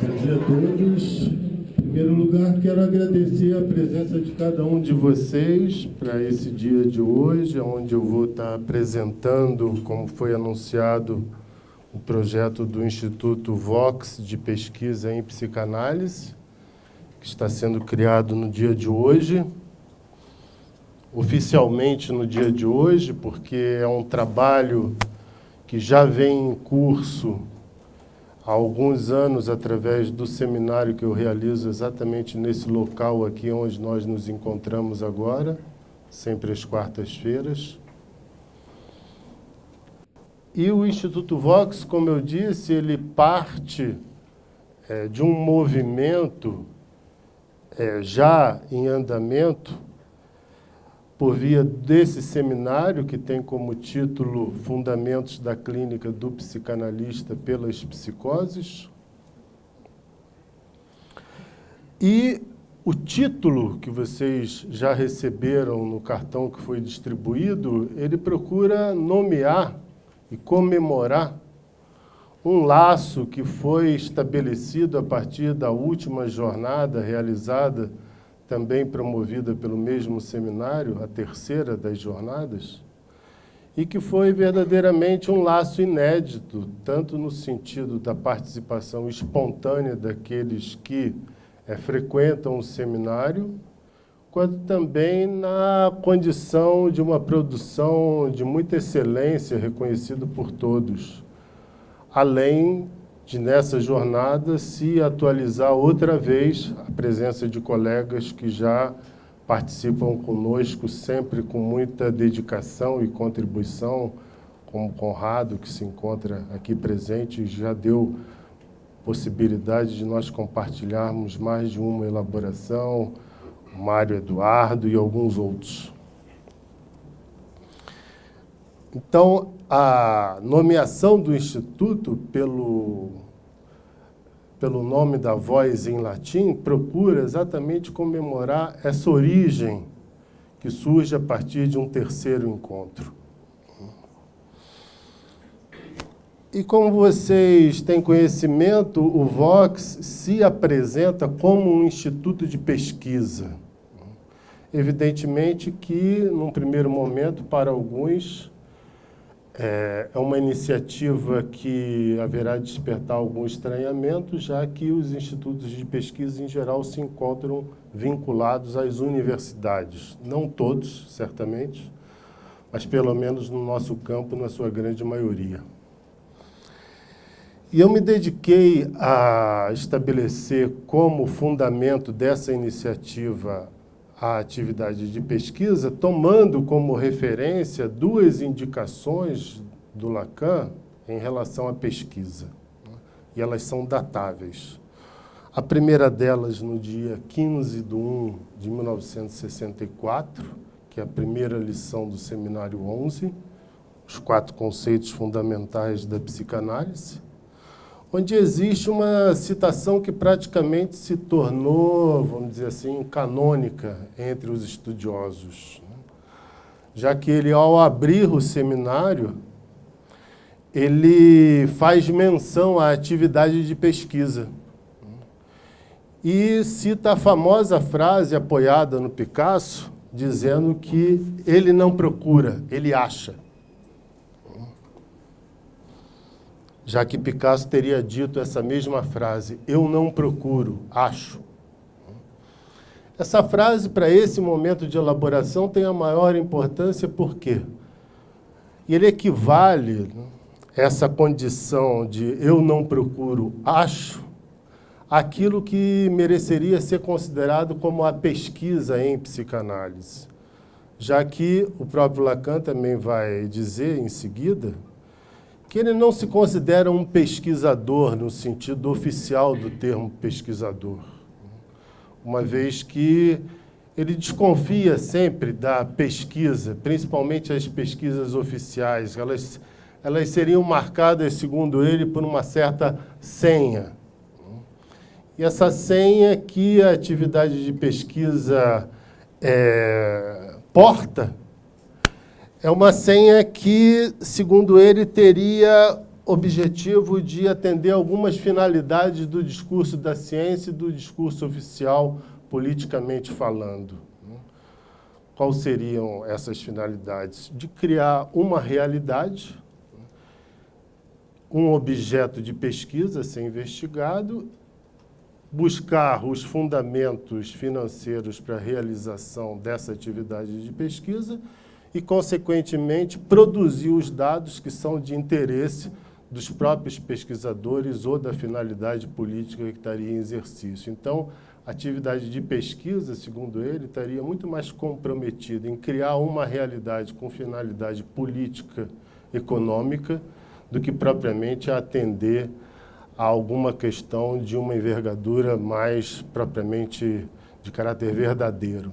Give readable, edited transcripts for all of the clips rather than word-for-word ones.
Bom dia a todos. Em primeiro lugar, quero agradecer a presença de cada um de vocês para esse dia de hoje, onde eu vou estar apresentando, como foi anunciado, o projeto do Instituto Vox de Pesquisa em Psicanálise, que está sendo criado no dia de hoje, oficialmente no dia de hoje, porque é um trabalho que já vem em curso há alguns anos, através do seminário que eu realizo exatamente nesse local aqui onde nós nos encontramos agora, sempre às quartas-feiras. E o Instituto Vox, como eu disse, ele parte de um movimento já em andamento, por via desse seminário, que tem como título Fundamentos da Clínica do Psicanalista pelas Psicoses. E o título que vocês já receberam no cartão que foi distribuído, ele procura nomear e comemorar um laço que foi estabelecido a partir da última jornada realizada, também promovida pelo mesmo seminário, a terceira das jornadas, e que foi verdadeiramente um laço inédito, tanto no sentido da participação espontânea daqueles que frequentam o seminário, quanto também na condição de uma produção de muita excelência, reconhecido por todos, além de, nessa jornada, se atualizar outra vez a presença de colegas que já participam conosco, sempre com muita dedicação e contribuição, como Conrado, que se encontra aqui presente, e já deu possibilidade de nós compartilharmos mais de uma elaboração, o Mário Eduardo e alguns outros. Então, a nomeação do Instituto pelo nome da voz em latim procura exatamente comemorar essa origem que surge a partir de um terceiro encontro. E como vocês têm conhecimento, o Vox se apresenta como um instituto de pesquisa. Evidentemente que, num primeiro momento, para alguns, é uma iniciativa que haverá de despertar algum estranhamento, já que os institutos de pesquisa, em geral, se encontram vinculados às universidades. Não todos, certamente, mas pelo menos no nosso campo, na sua grande maioria. E eu me dediquei a estabelecer como fundamento dessa iniciativa a atividade de pesquisa, tomando como referência duas indicações do Lacan em relação à pesquisa, e elas são datáveis. A primeira delas no dia 15/1 de 1964, que é a primeira lição do Seminário 11, os 4 conceitos fundamentais da psicanálise, onde existe uma citação que praticamente se tornou, vamos dizer assim, canônica entre os estudiosos, já que ele, ao abrir o seminário, ele faz menção à atividade de pesquisa e cita a famosa frase apoiada no Picasso, dizendo que ele não procura, ele acha. Já que Picasso teria dito essa mesma frase, eu não procuro, acho. Essa frase, para esse momento de elaboração, tem a maior importância, por quê? E ele equivale, essa condição de eu não procuro, acho, àquilo que mereceria ser considerado como a pesquisa em psicanálise. Já que o próprio Lacan também vai dizer, em seguida, que ele não se considera um pesquisador no sentido oficial do termo pesquisador, uma vez que ele desconfia sempre da pesquisa, principalmente as pesquisas oficiais. Elas seriam marcadas, segundo ele, por uma certa senha. E essa senha que a atividade de pesquisa porta, é uma senha que, segundo ele, teria objetivo de atender algumas finalidades do discurso da ciência e do discurso oficial, politicamente falando. Quais seriam essas finalidades? De criar uma realidade, um objeto de pesquisa a ser investigado, buscar os fundamentos financeiros para a realização dessa atividade de pesquisa e, consequentemente, produzir os dados que são de interesse dos próprios pesquisadores ou da finalidade política que estaria em exercício. Então, a atividade de pesquisa, segundo ele, estaria muito mais comprometida em criar uma realidade com finalidade política, econômica, do que propriamente atender a alguma questão de uma envergadura mais propriamente de caráter verdadeiro.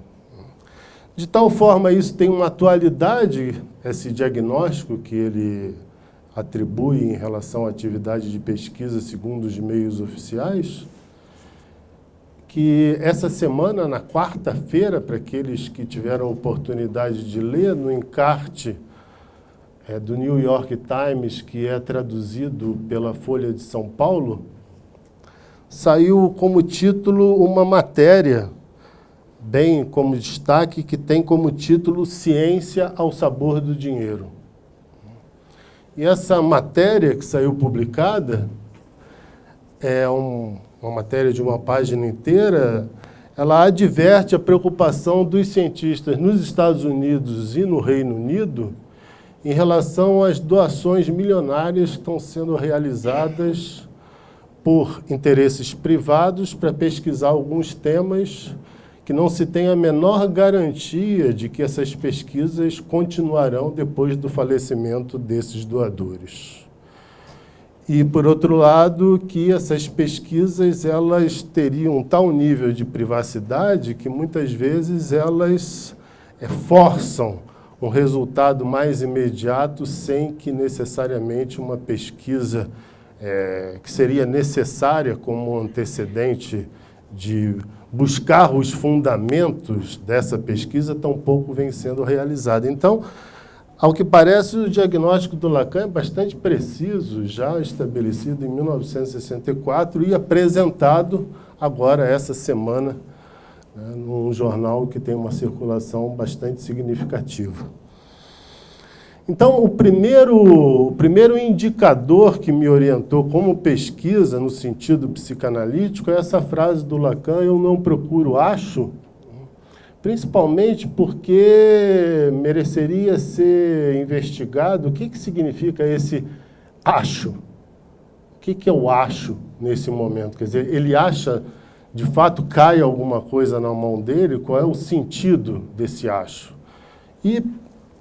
De tal forma, isso tem uma atualidade, esse diagnóstico que ele atribui em relação à atividade de pesquisa segundo os meios oficiais, que essa semana, na quarta-feira, para aqueles que tiveram a oportunidade de ler, no encarte do New York Times, que é traduzido pela Folha de São Paulo, saiu como título uma matéria, bem como destaque, que tem como título Ciência ao Sabor do Dinheiro. E essa matéria que saiu publicada é uma matéria de uma página inteira. Ela adverte a preocupação dos cientistas nos Estados Unidos e no Reino Unido em relação às doações milionárias que estão sendo realizadas por interesses privados para pesquisar alguns temas que não se tem a menor garantia de que essas pesquisas continuarão depois do falecimento desses doadores. E, por outro lado, que essas pesquisas elas teriam tal nível de privacidade que, muitas vezes, elas forçam um resultado mais imediato sem que, necessariamente, uma pesquisa que seria necessária como antecedente de buscar os fundamentos dessa pesquisa, tampouco vem sendo realizada. Então, ao que parece, o diagnóstico do Lacan é bastante preciso, já estabelecido em 1964 e apresentado agora, essa semana, num jornal que tem uma circulação bastante significativa. Então, o primeiro indicador que me orientou como pesquisa, no sentido psicanalítico, é essa frase do Lacan: eu não procuro acho, principalmente porque mereceria ser investigado o que significa esse acho. O que eu acho nesse momento? Quer dizer, ele acha, de fato, cai alguma coisa na mão dele? Qual é o sentido desse acho? E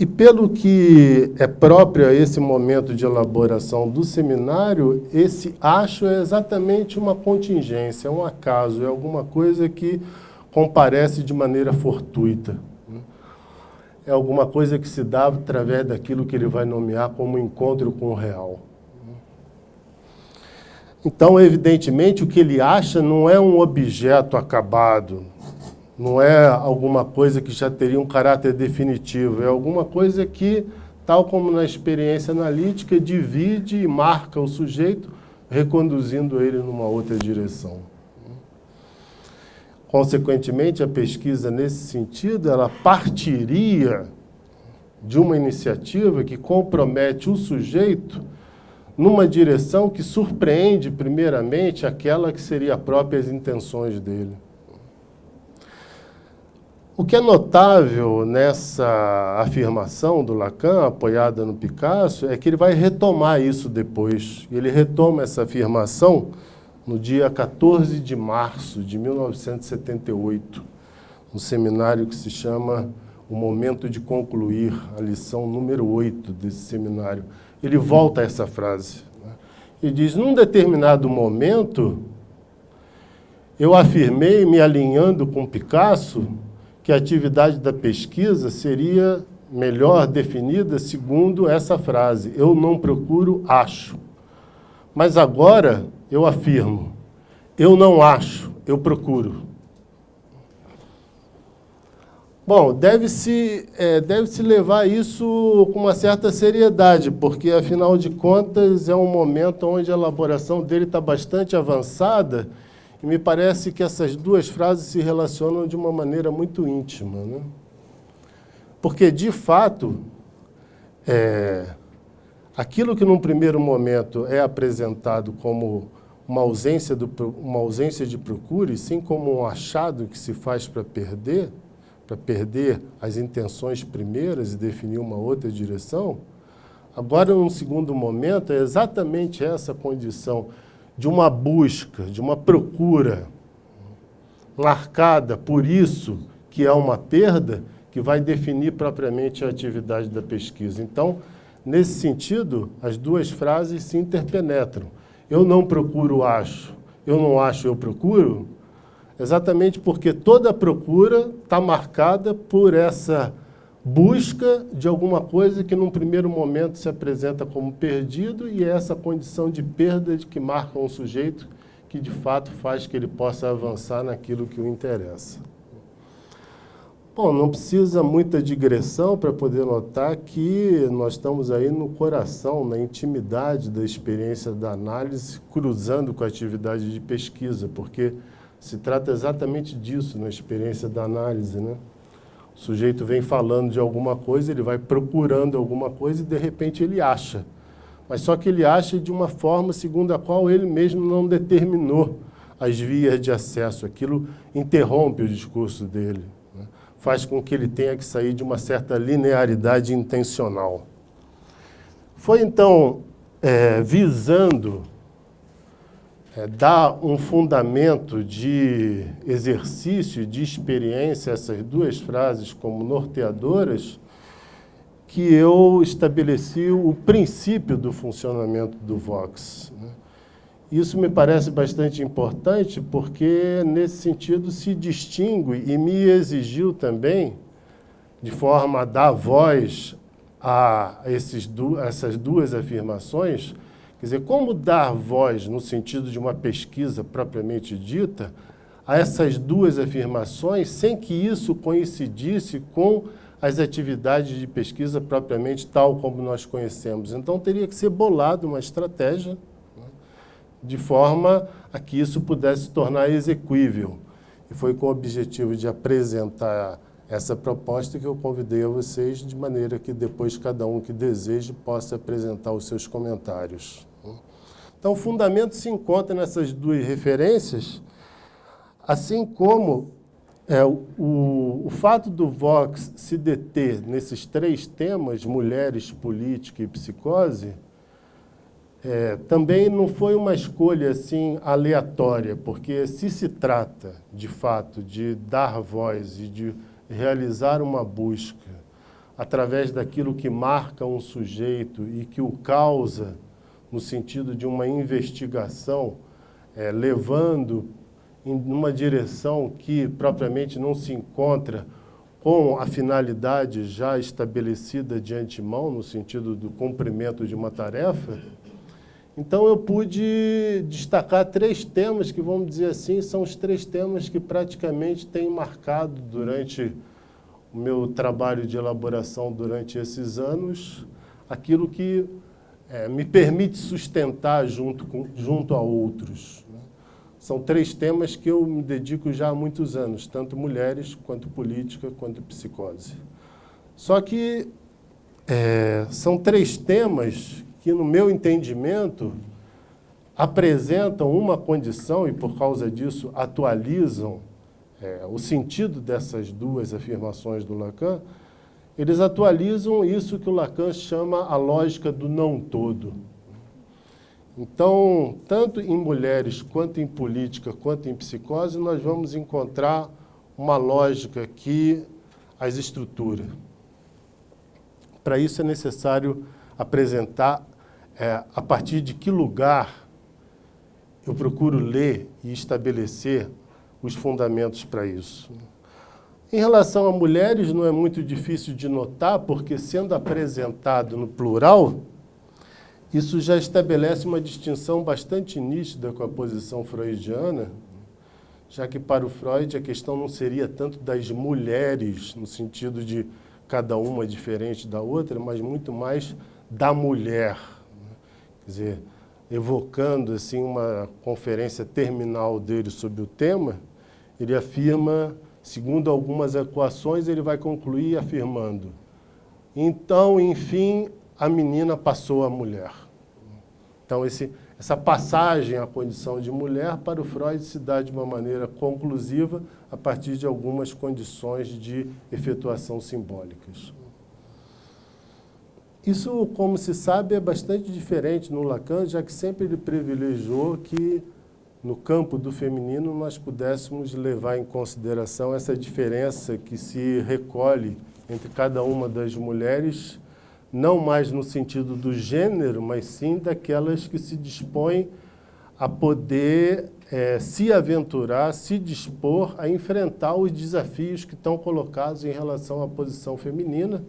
pelo que é próprio a esse momento de elaboração do seminário, esse acho é exatamente uma contingência, é um acaso, é alguma coisa que comparece de maneira fortuita. É alguma coisa que se dá através daquilo que ele vai nomear como encontro com o real. Então, evidentemente, o que ele acha não é um objeto acabado, não é alguma coisa que já teria um caráter definitivo, é alguma coisa que, tal como na experiência analítica, divide e marca o sujeito, reconduzindo ele numa outra direção. Consequentemente, a pesquisa, nesse sentido, ela partiria de uma iniciativa que compromete o sujeito numa direção que surpreende, primeiramente, aquela que seria a própria as intenções dele. O que é notável nessa afirmação do Lacan, apoiada no Picasso, é que ele vai retomar isso depois. Ele retoma essa afirmação no dia 14 de março de 1978, um seminário que se chama O Momento de Concluir, a lição número 8 desse seminário. Ele volta a essa frase. Ele diz: num determinado momento, eu afirmei, me alinhando com Picasso, que a atividade da pesquisa seria melhor definida segundo essa frase: eu não procuro, acho. Mas agora eu afirmo: eu não acho, eu procuro. Bom, deve-se levar isso com uma certa seriedade, porque, afinal de contas, é um momento onde a elaboração dele está bastante avançada e me parece que essas duas frases se relacionam de uma maneira muito íntima, né? Porque, de fato, aquilo que, num primeiro momento, é apresentado como uma ausência de procura, e sim como um achado que se faz para perder as intenções primeiras e definir uma outra direção, agora, num segundo momento, é exatamente essa condição de uma busca, de uma procura marcada por isso que é uma perda, que vai definir propriamente a atividade da pesquisa. Então, nesse sentido, as duas frases se interpenetram. Eu não procuro, acho. Eu não acho, eu procuro. Exatamente porque toda procura está marcada por essa busca de alguma coisa que, num primeiro momento, se apresenta como perdido, e é essa condição de perda que marca um sujeito que, de fato, faz que ele possa avançar naquilo que o interessa. Bom, não precisa muita digressão para poder notar que nós estamos aí no coração, na intimidade da experiência da análise, cruzando com a atividade de pesquisa, porque se trata exatamente disso na experiência da análise, né? O sujeito vem falando de alguma coisa, ele vai procurando alguma coisa e, de repente, ele acha. Mas só que ele acha de uma forma segundo a qual ele mesmo não determinou as vias de acesso. Aquilo interrompe o discurso dele, né? Faz com que ele tenha que sair de uma certa linearidade intencional. Foi, então, visando dar um fundamento de exercício, de experiência, essas duas frases como norteadoras, que eu estabeleci o princípio do funcionamento do Vox, né? Isso me parece bastante importante porque, nesse sentido, se distingue e me exigiu também, de forma a dar voz a essas duas afirmações. Quer dizer, como dar voz, no sentido de uma pesquisa propriamente dita, a essas duas afirmações, sem que isso coincidisse com as atividades de pesquisa propriamente tal como nós conhecemos. Então, teria que ser bolada uma estratégia, né, de forma a que isso pudesse se tornar exequível. E foi com o objetivo de apresentar essa proposta que eu convidei a vocês, de maneira que depois cada um que deseje possa apresentar os seus comentários. Então, o fundamento se encontra nessas duas referências, assim como o fato do Vox se deter nesses três temas, mulheres, política e psicose, também não foi uma escolha assim aleatória, porque se trata, de fato, de dar voz e de realizar uma busca através daquilo que marca um sujeito e que o causa no sentido de uma investigação, levando em uma direção que propriamente não se encontra com a finalidade já estabelecida de antemão, no sentido do cumprimento de uma tarefa. Então, eu pude destacar três temas que, vamos dizer assim, são os três temas que praticamente têm marcado durante o meu trabalho de elaboração durante esses anos, aquilo que me permite sustentar junto a outros, né? São três temas que eu me dedico já há muitos anos, tanto mulheres, quanto política, quanto psicose. Só que são três temas que, no meu entendimento, apresentam uma condição e, por causa disso, atualizam o sentido dessas duas afirmações do Lacan. Eles atualizam isso que o Lacan chama a lógica do não todo. Então, tanto em mulheres, quanto em política, quanto em psicose, nós vamos encontrar uma lógica que as estrutura. Para isso é necessário apresentar a partir de que lugar eu procuro ler e estabelecer os fundamentos para isso. Em relação a mulheres, não é muito difícil de notar, porque, sendo apresentado no plural, isso já estabelece uma distinção bastante nítida com a posição freudiana, já que para o Freud a questão não seria tanto das mulheres, no sentido de cada uma diferente da outra, mas muito mais da mulher. Quer dizer, evocando assim, uma conferência terminal dele sobre o tema, ele afirma, segundo algumas equações, ele vai concluir afirmando: então, enfim, a menina passou a mulher. Então, essa passagem à condição de mulher para o Freud se dá de uma maneira conclusiva a partir de algumas condições de efetuação simbólicas. Isso, como se sabe, é bastante diferente no Lacan, já que sempre ele privilegiou que, no campo do feminino, nós pudéssemos levar em consideração essa diferença que se recolhe entre cada uma das mulheres, não mais no sentido do gênero, mas sim daquelas que se dispõem a poder se aventurar, se dispor a enfrentar os desafios que estão colocados em relação à posição feminina.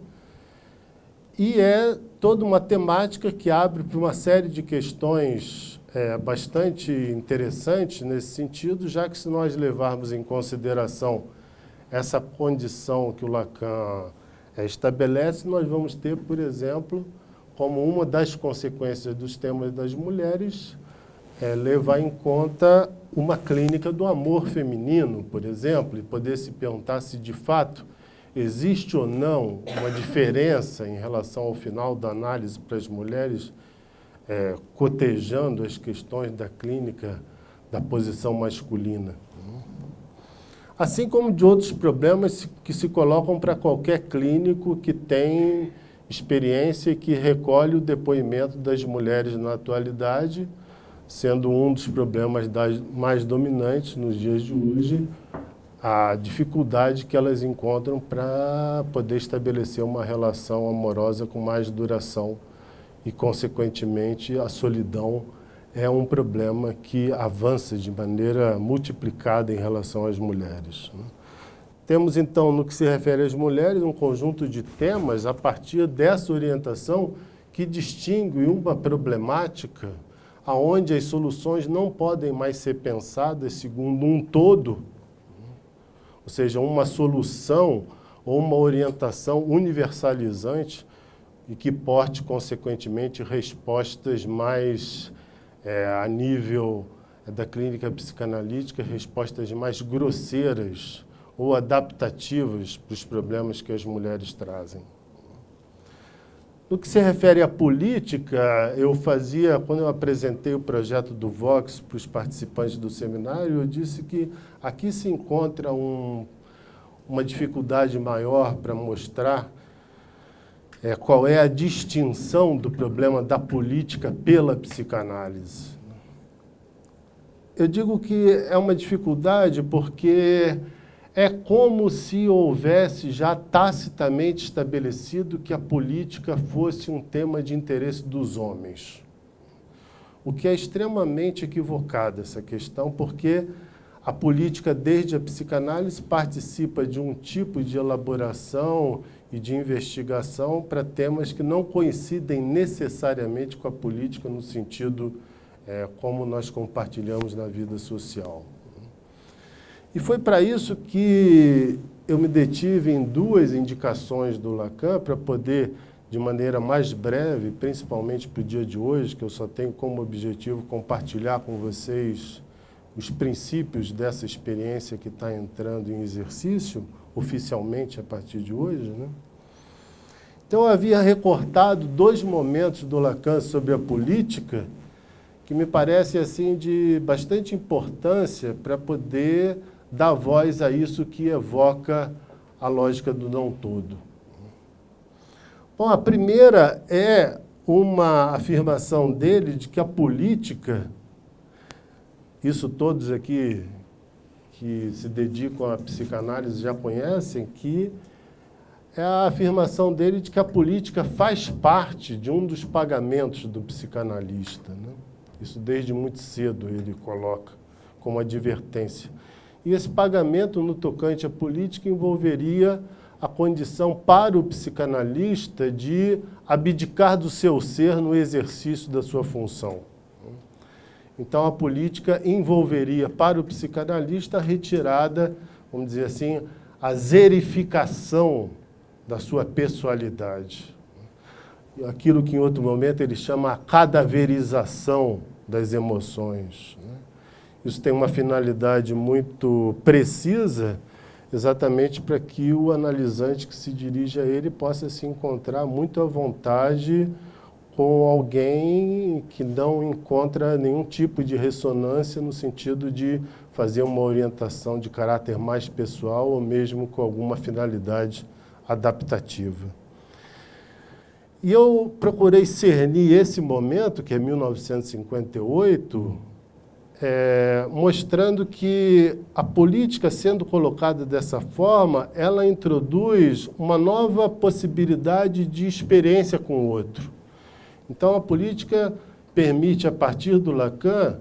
E é toda uma temática que abre para uma série de questões bastante interessantes nesse sentido, já que se nós levarmos em consideração essa condição que o Lacan estabelece, nós vamos ter, por exemplo, como uma das consequências dos temas das mulheres, levar em conta uma clínica do amor feminino, por exemplo, e poder se perguntar se, de fato, existe ou não uma diferença em relação ao final da análise para as mulheres, cotejando as questões da clínica da posição masculina. Assim como de outros problemas que se colocam para qualquer clínico que tem experiência e que recolhe o depoimento das mulheres na atualidade, sendo um dos problemas mais dominantes nos dias de hoje, a dificuldade que elas encontram para poder estabelecer uma relação amorosa com mais duração e, consequentemente, a solidão é um problema que avança de maneira multiplicada em relação às mulheres. Temos, então, no que se refere às mulheres, um conjunto de temas a partir dessa orientação que distingue uma problemática aonde as soluções não podem mais ser pensadas segundo um todo, ou seja, uma solução ou uma orientação universalizante e que porte, consequentemente, respostas mais a nível da clínica psicanalítica, respostas mais grosseiras ou adaptativas para os problemas que as mulheres trazem. No que se refere à política, quando eu apresentei o projeto do Vox para os participantes do seminário, eu disse que aqui se encontra uma dificuldade maior para mostrar qual é a distinção do problema da política pela psicanálise. Eu digo que é uma dificuldade porque é como se houvesse já tacitamente estabelecido que a política fosse um tema de interesse dos homens. O que é extremamente equivocado essa questão, porque a política, desde a psicanálise, participa de um tipo de elaboração e de investigação para temas que não coincidem necessariamente com a política no sentido como nós compartilhamos na vida social. E foi para isso que eu me detive em duas indicações do Lacan para poder, de maneira mais breve, principalmente para o dia de hoje, que eu só tenho como objetivo compartilhar com vocês os princípios dessa experiência que está entrando em exercício, oficialmente a partir de hoje, né? Então, eu havia recortado dois momentos do Lacan sobre a política que me parecem assim, de bastante importância para poder dar voz a isso que evoca a lógica do não todo. Bom, a primeira é uma afirmação dele de que a política, isso todos aqui que se dedicam à psicanálise já conhecem, que é a afirmação dele de que a política faz parte de um dos pagamentos do psicanalista, né? Isso desde muito cedo ele coloca como advertência. E esse pagamento no tocante à política envolveria a condição para o psicanalista de abdicar do seu ser no exercício da sua função. Então, a política envolveria, para o psicanalista, a retirada, vamos dizer assim, a zerificação da sua pessoalidade. Aquilo que, em outro momento, ele chama a cadaverização das emoções. Isso tem uma finalidade muito precisa, exatamente para que o analisante que se dirige a ele possa se encontrar muito à vontade com alguém que não encontra nenhum tipo de ressonância no sentido de fazer uma orientação de caráter mais pessoal ou mesmo com alguma finalidade adaptativa. E eu procurei cernir esse momento, que é 1958, mostrando que a política, sendo colocada dessa forma, ela introduz uma nova possibilidade de experiência com o outro. Então, a política permite, a partir do Lacan,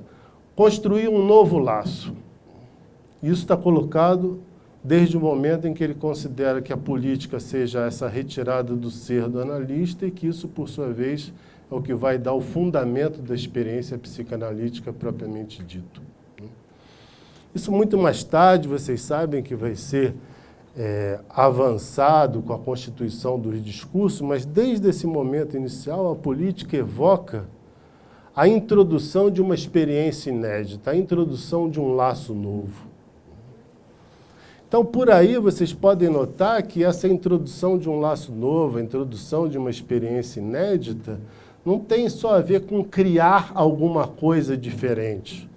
construir um novo laço. Isso está colocado desde o momento em que ele considera que a política seja essa retirada do ser do analista e que isso, por sua vez, é o que vai dar o fundamento da experiência psicanalítica propriamente dito. Isso muito mais tarde, vocês sabem que vai ser avançado com a constituição dos discursos, mas desde esse momento inicial a política evoca a introdução de uma experiência inédita, a introdução de um laço novo. Então, por aí vocês podem notar que essa introdução de um laço novo, a introdução de uma experiência inédita, não tem só a ver com criar alguma coisa diferente,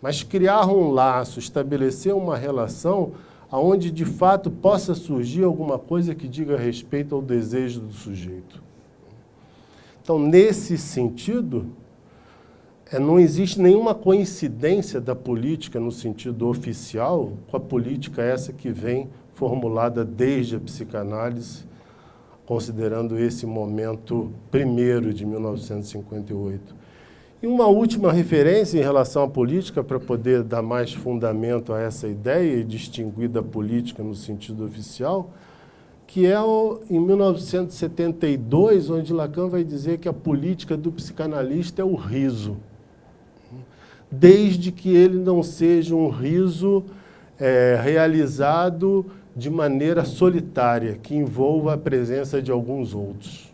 mas criar um laço, estabelecer uma relação onde, de fato, possa surgir alguma coisa que diga respeito ao desejo do sujeito. Então, nesse sentido, não existe nenhuma coincidência da política no sentido oficial com a política essa que vem formulada desde a psicanálise, considerando esse momento primeiro de 1958. E uma última referência em relação à política, para poder dar mais fundamento a essa ideia e distinguir da política no sentido oficial, que é em 1972, onde Lacan vai dizer que a política do psicanalista é o riso, desde que ele não seja um riso realizado de maneira solitária, que envolva a presença de alguns outros.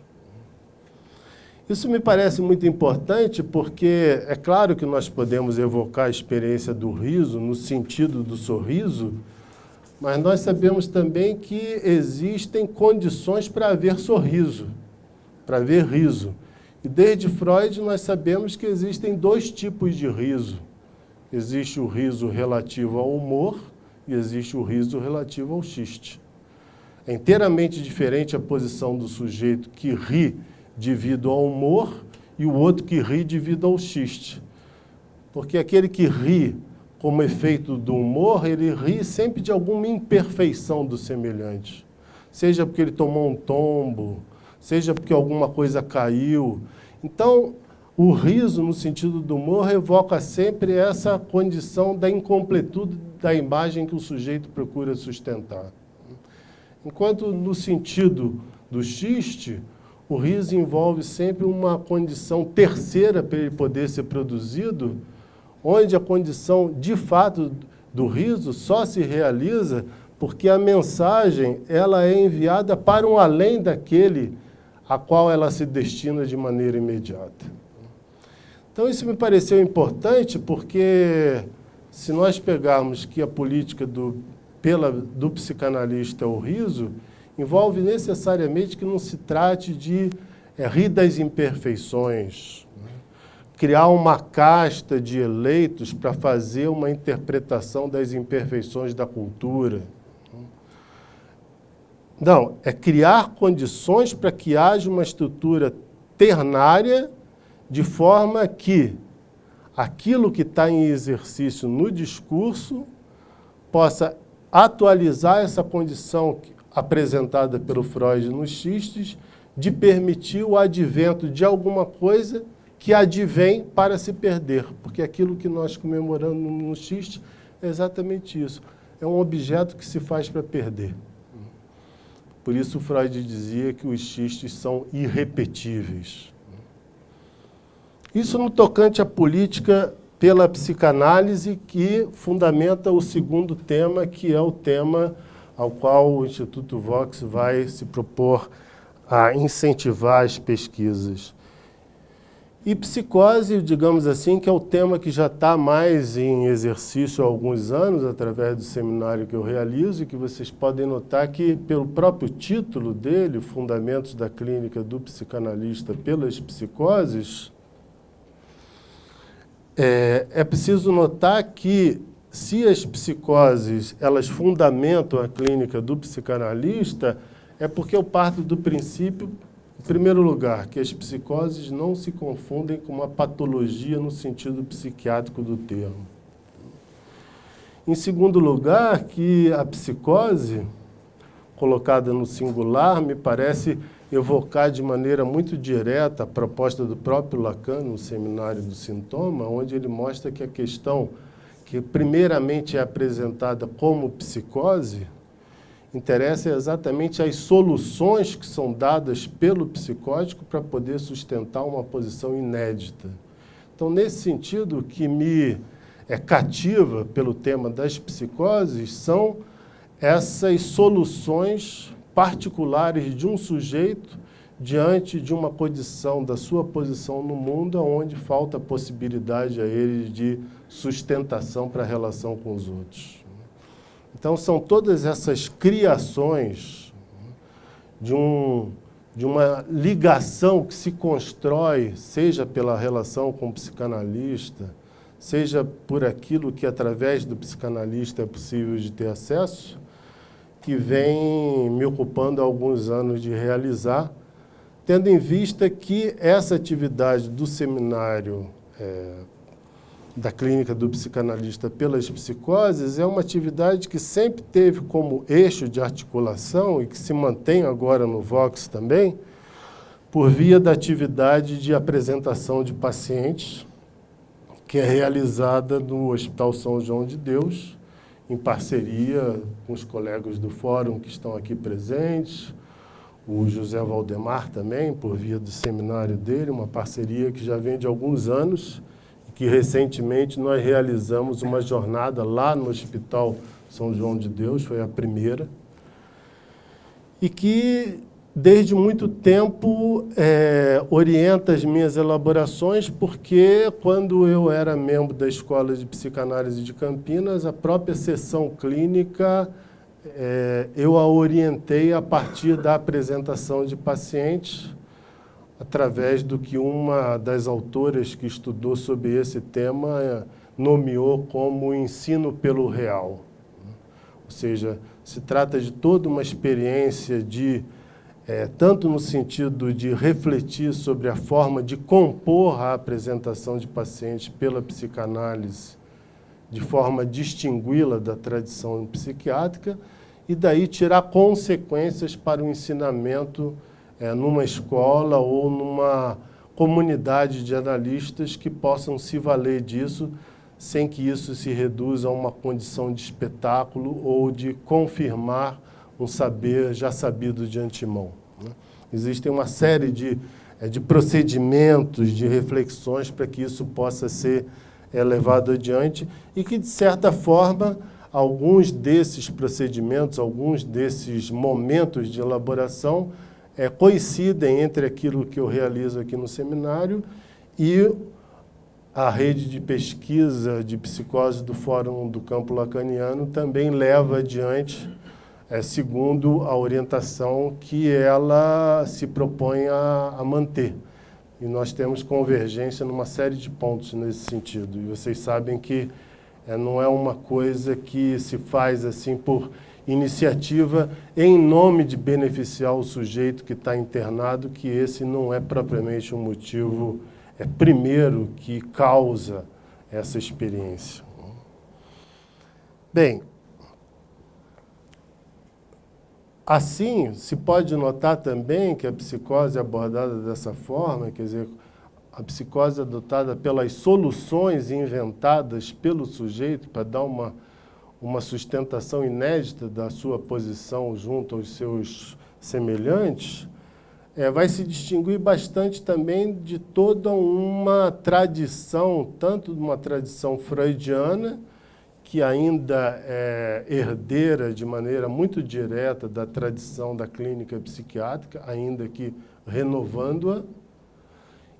Isso me parece muito importante porque é claro que nós podemos evocar a experiência do riso no sentido do sorriso, mas nós sabemos também que existem condições para haver sorriso, para haver riso. E desde Freud nós sabemos que existem dois tipos de riso. Existe o riso relativo ao humor e existe o riso relativo ao xiste. É inteiramente diferente a posição do sujeito que ri devido ao humor e o outro que ri devido ao xiste. Porque aquele que ri como efeito do humor, ele ri sempre de alguma imperfeição do semelhante. Seja porque ele tomou um tombo, seja porque alguma coisa caiu. Então, o riso, no sentido do humor, evoca sempre essa condição da incompletude da imagem que o sujeito procura sustentar. Enquanto, no sentido do xiste, o riso envolve sempre uma condição terceira para ele poder ser produzido, onde a condição, de fato, do riso só se realiza porque a mensagem ela é enviada para um além daquele a qual ela se destina de maneira imediata. Então, isso me pareceu importante porque, se nós pegarmos que a política do psicanalista é o riso, envolve necessariamente que não se trate de rir das imperfeições, criar uma casta de eleitos para fazer uma interpretação das imperfeições da cultura. Não, é criar condições para que haja uma estrutura ternária de forma que aquilo que está em exercício no discurso possa atualizar essa condição apresentada pelo Freud nos xistes, de permitir o advento de alguma coisa que advém para se perder, porque aquilo que nós comemoramos no xiste é exatamente isso. É um objeto que se faz para perder. Por isso Freud dizia que os xistes são irrepetíveis. Isso no tocante à política pela psicanálise, que fundamenta o segundo tema, que é o tema ao qual o Instituto Vox vai se propor a incentivar as pesquisas. E psicose, digamos assim, que é o tema que já está mais em exercício há alguns anos, através do seminário que eu realizo, e que vocês podem notar que, pelo próprio título dele, Fundamentos da Clínica do Psicanalista pelas Psicoses, é preciso notar que, se as psicoses elas fundamentam a clínica do psicanalista, é porque eu parto do princípio, em primeiro lugar, que as psicoses não se confundem com uma patologia no sentido psiquiátrico do termo. Em segundo lugar, que a psicose, colocada no singular, me parece evocar de maneira muito direta a proposta do próprio Lacan no Seminário do Sintoma, onde ele mostra que a questão que primeiramente é apresentada como psicose, interessa exatamente as soluções que são dadas pelo psicótico para poder sustentar uma posição inédita. Então, nesse sentido, o que me cativa pelo tema das psicoses são essas soluções particulares de um sujeito diante de uma condição da sua posição no mundo, onde falta a possibilidade a ele de sustentação para a relação com os outros. Então, são todas essas criações de uma ligação que se constrói, seja pela relação com o psicanalista, seja por aquilo que, através do psicanalista, é possível de ter acesso, que vem me ocupando há alguns anos de realizar, tendo em vista que essa atividade do seminário da clínica do psicanalista pelas psicoses é uma atividade que sempre teve como eixo de articulação e que se mantém agora no Vox também, por via da atividade de apresentação de pacientes, que é realizada no Hospital São João de Deus, em parceria com os colegas do fórum que estão aqui presentes, o José Valdemar também, por via do seminário dele, uma parceria que já vem de alguns anos, que recentemente nós realizamos uma jornada lá no Hospital São João de Deus, foi a primeira, e que desde muito tempo orienta as minhas elaborações, porque quando eu era membro da Escola de Psicanálise de Campinas, a própria sessão clínica eu a orientei a partir da apresentação de pacientes, através do que uma das autoras que estudou sobre esse tema nomeou como ensino pelo real. Ou seja, se trata de toda uma experiência de, tanto no sentido de refletir sobre a forma de compor a apresentação de pacientes pela psicanálise, de forma a distingui-la da tradição psiquiátrica, e daí tirar consequências para o ensinamento numa escola ou numa comunidade de analistas que possam se valer disso, sem que isso se reduza a uma condição de espetáculo ou de confirmar um saber já sabido de antemão. Existem uma série de procedimentos, de reflexões para que isso possa ser levado adiante e que, de certa forma, alguns desses procedimentos, alguns desses momentos de elaboração coincidem entre aquilo que eu realizo aqui no seminário e a rede de pesquisa de psicose do Fórum do Campo Lacaniano também leva adiante, segundo a orientação que ela se propõe a manter. E nós temos convergência numa série de pontos nesse sentido. E vocês sabem que não é uma coisa que se faz assim por iniciativa em nome de beneficiar o sujeito que está internado, que esse não é propriamente um motivo primeiro que causa essa experiência. Bem, assim, se pode notar também que a psicose é abordada dessa forma, quer dizer, a psicose é adotada pelas soluções inventadas pelo sujeito para dar uma sustentação inédita da sua posição junto aos seus semelhantes, vai se distinguir bastante também de toda uma tradição, tanto de uma tradição freudiana, que ainda é herdeira de maneira muito direta da tradição da clínica psiquiátrica, ainda que renovando-a,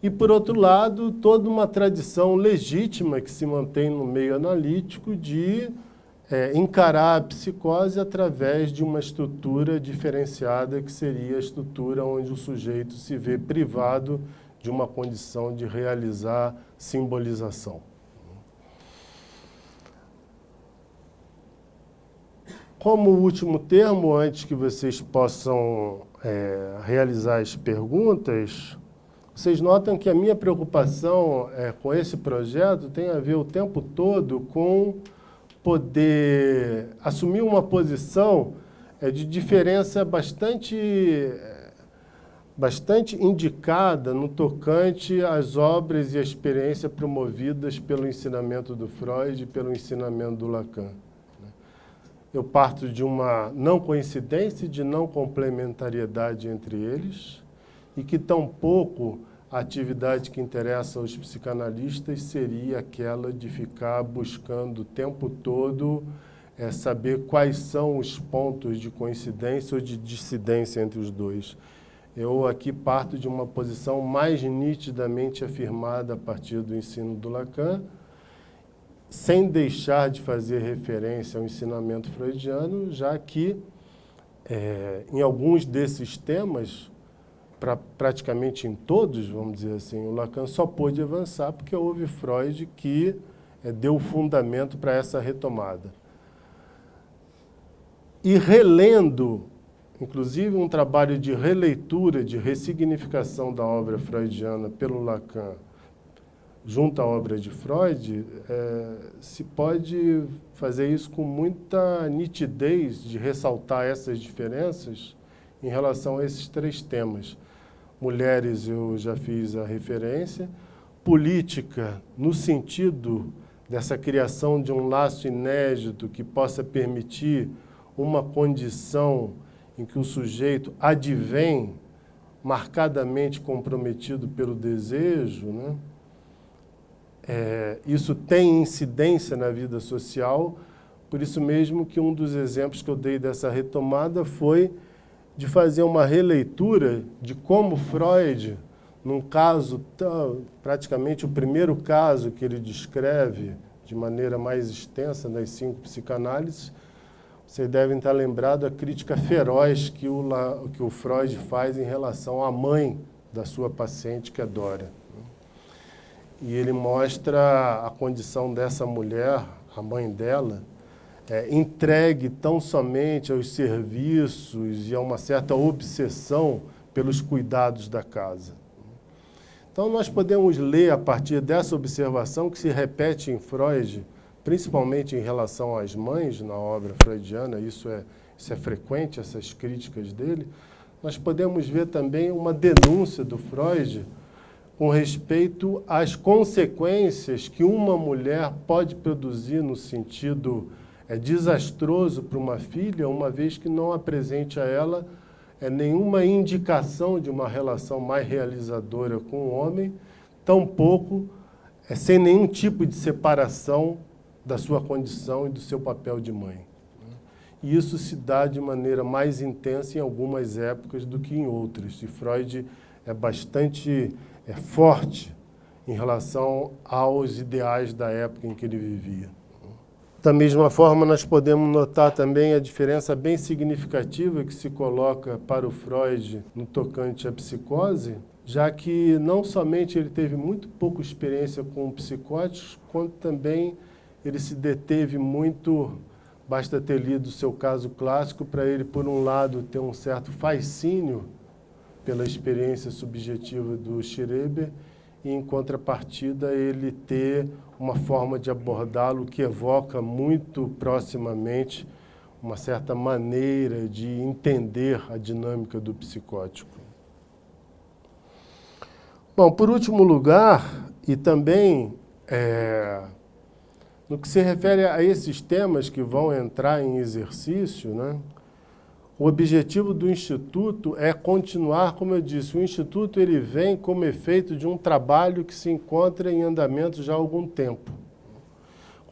e, por outro lado, toda uma tradição legítima que se mantém no meio analítico de encarar a psicose através de uma estrutura diferenciada, que seria a estrutura onde o sujeito se vê privado de uma condição de realizar simbolização. Como último termo, antes que vocês possam realizar as perguntas, vocês notam que a minha preocupação com esse projeto tem a ver o tempo todo com poder assumir uma posição de diferença bastante indicada no tocante às obras e à experiência promovidas pelo ensinamento do Freud e pelo ensinamento do Lacan. Eu parto de uma não coincidência e de não complementariedade entre eles, e que tampouco a atividade que interessa aos psicanalistas seria aquela de ficar buscando o tempo todo saber quais são os pontos de coincidência ou de dissidência entre os dois. Eu aqui parto de uma posição mais nitidamente afirmada a partir do ensino do Lacan, sem deixar de fazer referência ao ensinamento freudiano, já que, em alguns desses temas, praticamente em todos, vamos dizer assim, o Lacan só pôde avançar porque houve Freud que deu o fundamento para essa retomada. E relendo, inclusive um trabalho de releitura, de ressignificação da obra freudiana pelo Lacan, junto à obra de Freud, se pode fazer isso com muita nitidez de ressaltar essas diferenças em relação a esses três temas. Mulheres, eu já fiz a referência. Política, no sentido dessa criação de um laço inédito que possa permitir uma condição em que o sujeito advém marcadamente comprometido pelo desejo, né? Isso tem incidência na vida social, por isso mesmo que um dos exemplos que eu dei dessa retomada foi de fazer uma releitura de como Freud, num caso, praticamente o primeiro caso que ele descreve de maneira mais extensa nas 5 psicanálises, vocês devem estar lembrados da crítica feroz que o Freud faz em relação à mãe da sua paciente, que é Dória. E ele mostra a condição dessa mulher, a mãe dela, entregue tão somente aos serviços e a uma certa obsessão pelos cuidados da casa. Então, nós podemos ler, a partir dessa observação, que se repete em Freud, principalmente em relação às mães, na obra freudiana, isso é frequente, essas críticas dele, nós podemos ver também uma denúncia do Freud com respeito às consequências que uma mulher pode produzir no sentido desastroso para uma filha, uma vez que não apresente a ela nenhuma indicação de uma relação mais realizadora com o homem, tampouco sem nenhum tipo de separação da sua condição e do seu papel de mãe. E isso se dá de maneira mais intensa em algumas épocas do que em outras. E Freud é bastante forte em relação aos ideais da época em que ele vivia. Da mesma forma, nós podemos notar também a diferença bem significativa que se coloca para o Freud no tocante à psicose, já que não somente ele teve muito pouca experiência com psicóticos, quanto também ele se deteve muito, basta ter lido o seu caso clássico, para ele, por um lado, ter um certo fascínio pela experiência subjetiva do Schreber, e, em contrapartida, ele ter uma forma de abordá-lo que evoca muito proximamente uma certa maneira de entender a dinâmica do psicótico. Bom, por último lugar, e também no que se refere a esses temas que vão entrar em exercício, né, o objetivo do Instituto é continuar, como eu disse, o Instituto ele vem como efeito de um trabalho que se encontra em andamento já há algum tempo.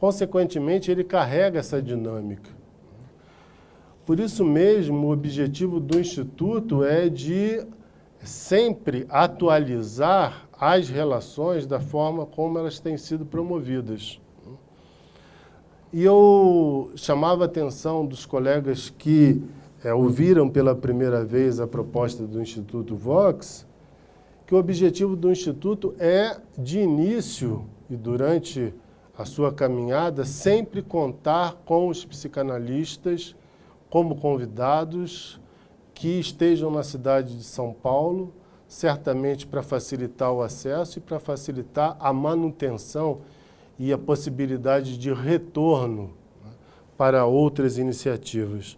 Consequentemente, ele carrega essa dinâmica. Por isso mesmo, o objetivo do Instituto é de sempre atualizar as relações da forma como elas têm sido promovidas. E eu chamava a atenção dos colegas que ouviram pela primeira vez a proposta do Instituto Vox, que o objetivo do Instituto é, de início e durante a sua caminhada, sempre contar com os psicanalistas como convidados que estejam na cidade de São Paulo, certamente para facilitar o acesso e para facilitar a manutenção e a possibilidade de retorno, né, para outras iniciativas.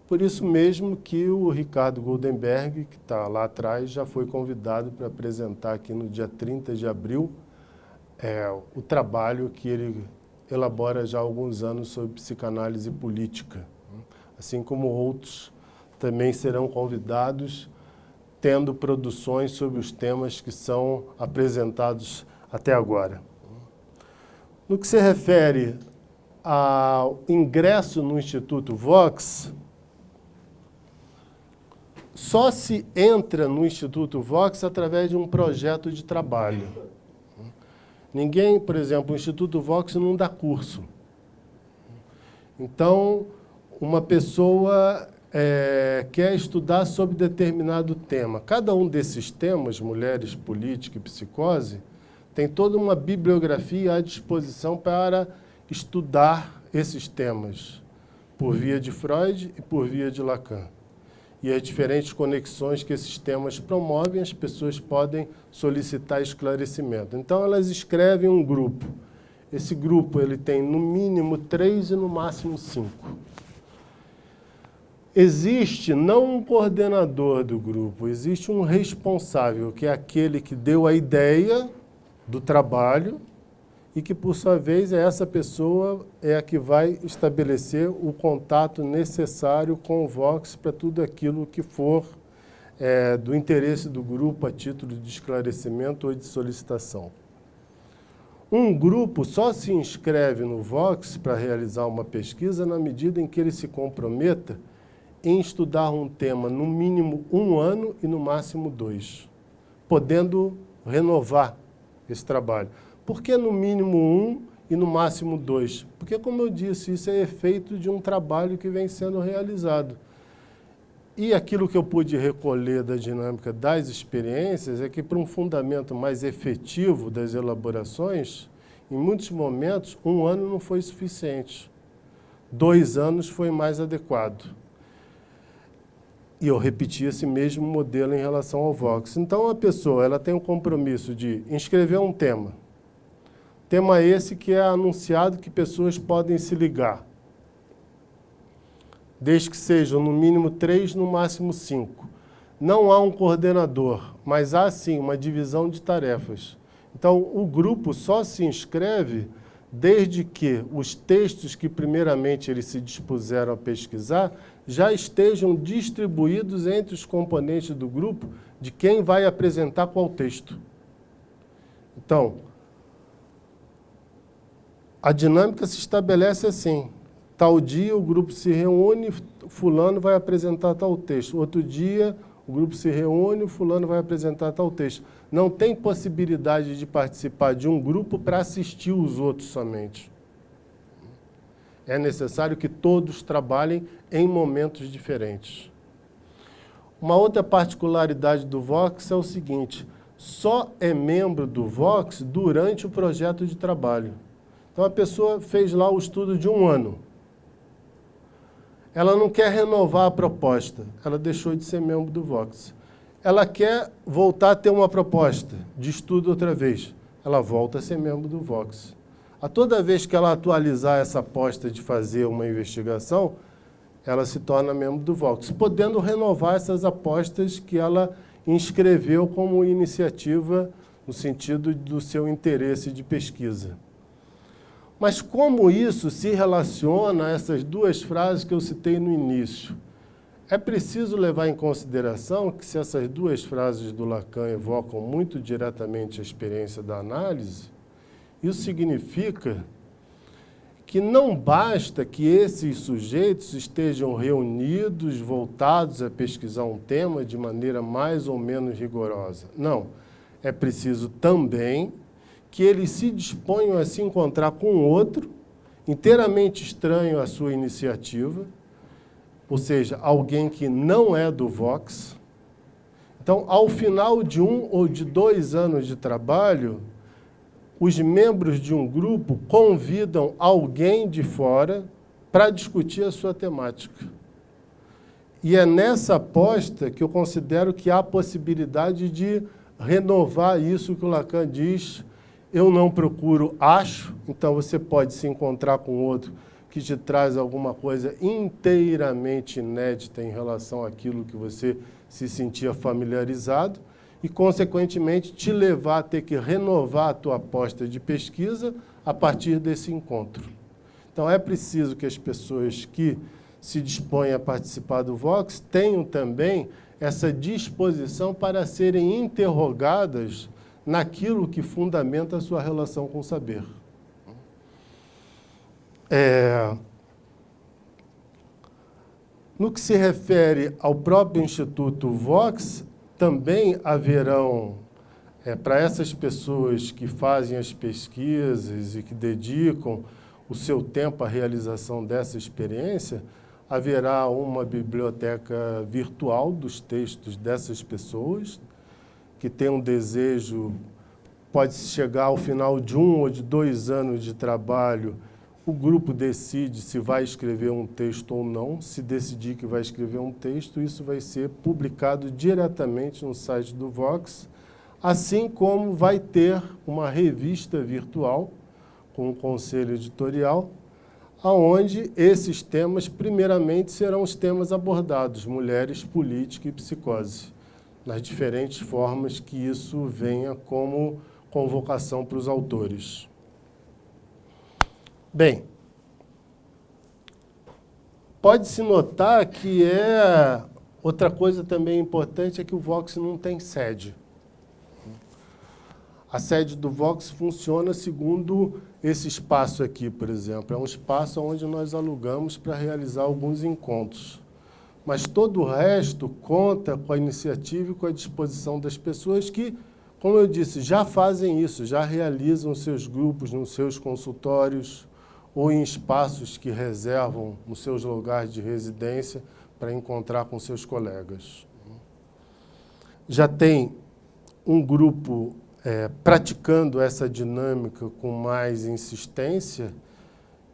Por isso mesmo que o Ricardo Goldenberg, que está lá atrás, já foi convidado para apresentar aqui no dia 30 de abril o trabalho que ele elabora já há alguns anos sobre psicanálise política. Assim como outros também serão convidados, tendo produções sobre os temas que são apresentados até agora. No que se refere ao ingresso no Instituto Vox, só se entra no Instituto Vox através de um projeto de trabalho. Ninguém, por exemplo, o Instituto Vox não dá curso. Então, uma pessoa quer estudar sobre determinado tema. Cada um desses temas, mulheres, política e psicose, tem toda uma bibliografia à disposição para estudar esses temas, por via de Freud e por via de Lacan. E as diferentes conexões que esses temas promovem, as pessoas podem solicitar esclarecimento. Então, elas escrevem um grupo. Esse grupo ele tem, no mínimo, 3 e, no máximo, 5. Existe não um coordenador do grupo, existe um responsável, que é aquele que deu a ideia do trabalho e que, por sua vez, essa pessoa é a que vai estabelecer o contato necessário com o Vox para tudo aquilo que for do interesse do grupo a título de esclarecimento ou de solicitação. Um grupo só se inscreve no Vox para realizar uma pesquisa na medida em que ele se comprometa em estudar um tema no mínimo 1 ano e no máximo 2, podendo renovar esse trabalho. Por que no mínimo 1 e no máximo 2? Porque, como eu disse, isso é efeito de um trabalho que vem sendo realizado. E aquilo que eu pude recolher da dinâmica das experiências é que, para um fundamento mais efetivo das elaborações, em muitos momentos, 1 ano não foi suficiente. 2 anos foi mais adequado. E eu repeti esse mesmo modelo em relação ao Vox. Então, a pessoa ela tem o compromisso de inscrever um tema. Tema esse que é anunciado que pessoas podem se ligar, desde que sejam no mínimo 3, no máximo 5. Não há um coordenador, mas há sim uma divisão de tarefas. Então, o grupo só se inscreve desde que os textos que primeiramente eles se dispuseram a pesquisar já estejam distribuídos entre os componentes do grupo de quem vai apresentar qual texto. Então, a dinâmica se estabelece assim. Tal dia o grupo se reúne, fulano vai apresentar tal texto. Outro dia o grupo se reúne, fulano vai apresentar tal texto. Não tem possibilidade de participar de um grupo para assistir os outros somente. É necessário que todos trabalhem em momentos diferentes. Uma outra particularidade do Vox é o seguinte: só é membro do Vox durante o projeto de trabalho. Então, a pessoa fez lá o estudo de 1 ano. Ela não quer renovar a proposta, ela deixou de ser membro do Vox. Ela quer voltar a ter uma proposta de estudo outra vez, ela volta a ser membro do Vox. A toda vez que ela atualizar essa aposta de fazer uma investigação, ela se torna membro do Vox, podendo renovar essas apostas que ela inscreveu como iniciativa no sentido do seu interesse de pesquisa. Mas como isso se relaciona a essas 2 frases que eu citei no início? é preciso levar em consideração que se essas duas frases do Lacan evocam muito diretamente a experiência da análise, isso significa que não basta que esses sujeitos estejam reunidos, voltados a pesquisar um tema de maneira mais ou menos rigorosa. Não, é preciso também que eles se disponham a se encontrar com outro, inteiramente estranho à sua iniciativa, ou seja, alguém que não é do Vox. Então, ao final de 1 ou de 2 anos de trabalho, os membros de um grupo convidam alguém de fora para discutir a sua temática. E é nessa aposta que eu considero que há possibilidade de renovar isso que o Lacan diz: eu não procuro, acho. Então você pode se encontrar com outro que te traz alguma coisa inteiramente inédita em relação àquilo que você se sentia familiarizado, e, consequentemente, te levar a ter que renovar a tua aposta de pesquisa a partir desse encontro. Então, é preciso que as pessoas que se dispõem a participar do Vox tenham também essa disposição para serem interrogadas naquilo que fundamenta a sua relação com o saber. No que se refere ao próprio Instituto Vox, também haverão, para essas pessoas que fazem as pesquisas e que dedicam o seu tempo à realização dessa experiência, haverá uma biblioteca virtual dos textos dessas pessoas, que tem um desejo, pode chegar ao final de 1 ou de 2 anos de trabalho, o grupo decide se vai escrever um texto ou não. Se decidir que vai escrever um texto, isso vai ser publicado diretamente no site do Vox, assim como vai ter uma revista virtual com um conselho editorial, onde esses temas, primeiramente, serão os temas abordados: mulheres, política e psicose, nas diferentes formas que isso venha como convocação para os autores. Bem, pode-se notar que outra coisa também importante é que o Vox não tem sede. A sede do Vox funciona segundo esse espaço aqui, por exemplo. É um espaço onde nós alugamos para realizar alguns encontros. Mas todo o resto conta com a iniciativa e com a disposição das pessoas que, como eu disse, já fazem isso, já realizam seus grupos nos seus consultórios ou em espaços que reservam nos seus lugares de residência para encontrar com seus colegas. Já tem um grupo praticando essa dinâmica com mais insistência,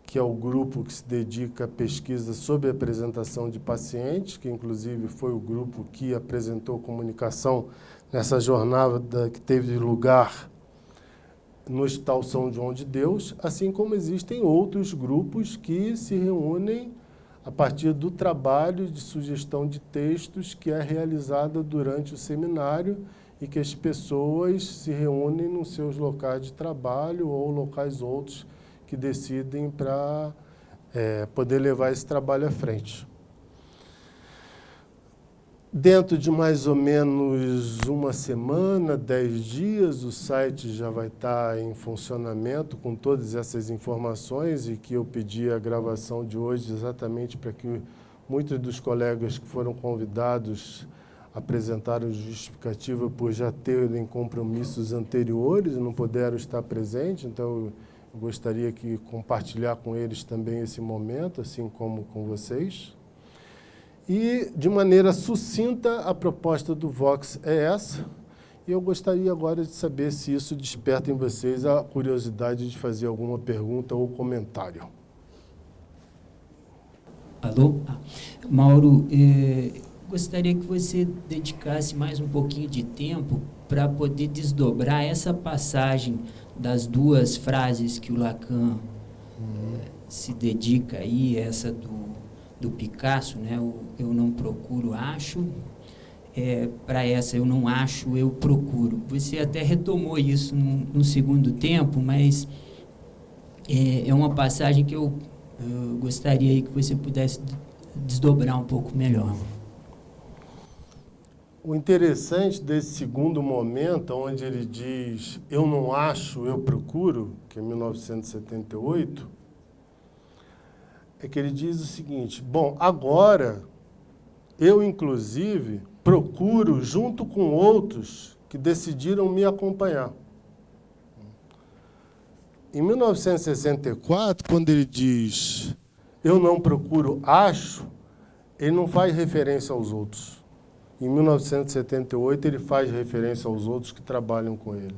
que é o grupo que se dedica à pesquisa sobre a apresentação de pacientes, que inclusive foi o grupo que apresentou comunicação nessa jornada que teve lugar no Hospital São João de Deus, assim como existem outros grupos que se reúnem a partir do trabalho de sugestão de textos que é realizada durante o seminário e que as pessoas se reúnem nos seus locais de trabalho ou locais outros que decidem para poder levar esse trabalho à frente. Dentro de mais ou menos 1 semana, 10 dias, o site já vai estar em funcionamento com todas essas informações, e que eu pedi a gravação de hoje exatamente para que muitos dos colegas que foram convidados apresentaram justificativa por já terem compromissos anteriores e não puderam estar presentes. Então, eu gostaria de compartilhar com eles também esse momento, assim como com vocês. E, de maneira sucinta, a proposta do Vox é essa. E eu gostaria agora de saber se isso desperta em vocês a curiosidade de fazer alguma pergunta ou comentário. Alô? Mauro, gostaria que você dedicasse mais um pouquinho de tempo para poder desdobrar essa passagem das 2 frases que o Lacan se dedica aí, essa do Picasso, né? Eu não procuro, acho. Para essa, eu não acho, eu procuro. Você até retomou isso no segundo tempo, mas é uma passagem que eu gostaria aí que você pudesse desdobrar um pouco melhor. O interessante desse segundo momento, onde ele diz eu não acho, eu procuro, que é 1978, é que ele diz o seguinte, bom, agora eu, inclusive, procuro junto com outros que decidiram me acompanhar. Em 1964, quando ele diz eu não procuro, acho, ele não faz referência aos outros. Em 1978, ele faz referência aos outros que trabalham com ele.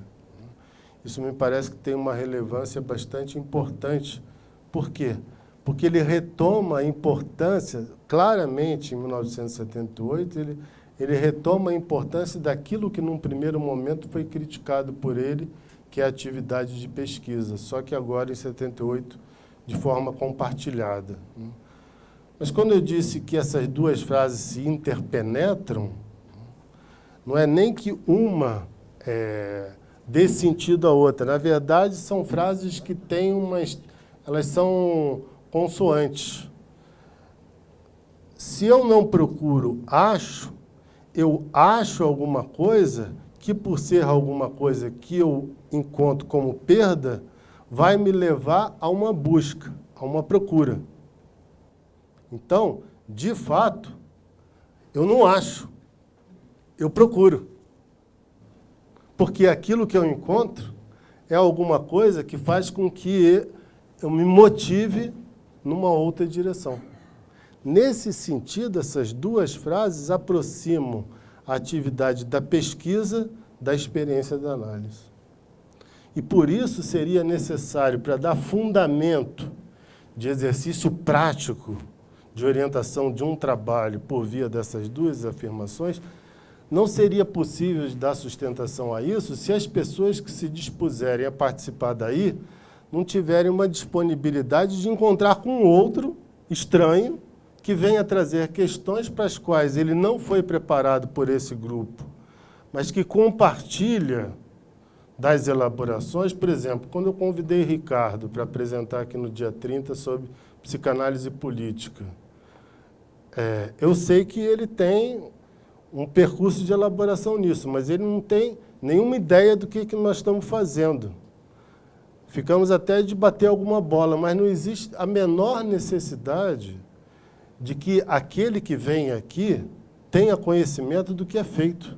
Isso me parece que tem uma relevância bastante importante. Por quê? Porque ele retoma a importância, claramente, em 1978, ele retoma a importância daquilo que, num primeiro momento, foi criticado por ele, que é a atividade de pesquisa, só que agora, em 78, de forma compartilhada. Mas quando eu disse que essas duas frases se interpenetram, não é nem que uma dê sentido à outra. Na verdade, são frases que têm elas são consoantes. Se eu não procuro, acho, eu acho alguma coisa que, por ser alguma coisa que eu encontro como perda, vai me levar a uma busca, a uma procura. Então, de fato, eu não acho, eu procuro. Porque aquilo que eu encontro é alguma coisa que faz com que eu me motive numa outra direção. Nesse sentido, essas duas frases aproximam a atividade da pesquisa da experiência da análise. E por isso seria necessário, para dar fundamento de exercício prático de orientação de um trabalho por via dessas duas afirmações, não seria possível dar sustentação a isso se as pessoas que se dispuserem a participar daí não tiverem uma disponibilidade de encontrar com outro estranho que venha trazer questões para as quais ele não foi preparado por esse grupo, mas que compartilha das elaborações. Por exemplo, quando eu convidei Ricardo para apresentar aqui no dia 30 sobre psicanálise política, eu sei que ele tem um percurso de elaboração nisso, mas ele não tem nenhuma ideia do que nós estamos fazendo. Ficamos até de bater alguma bola, mas não existe a menor necessidade de que aquele que vem aqui tenha conhecimento do que é feito.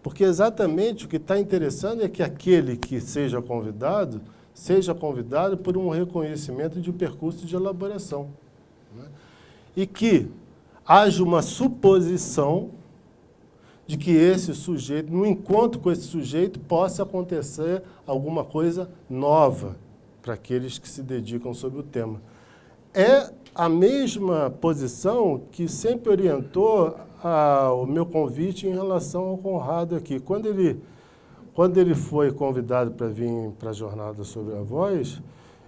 Porque exatamente o que está interessando é que aquele que seja convidado por um reconhecimento de um percurso de elaboração, né? E que haja uma suposição de que esse sujeito, no encontro com esse sujeito, possa acontecer alguma coisa nova para aqueles que se dedicam sobre o tema. É a mesma posição que sempre orientou o meu convite em relação ao Conrado aqui. Quando ele foi convidado para vir para a jornada sobre a voz,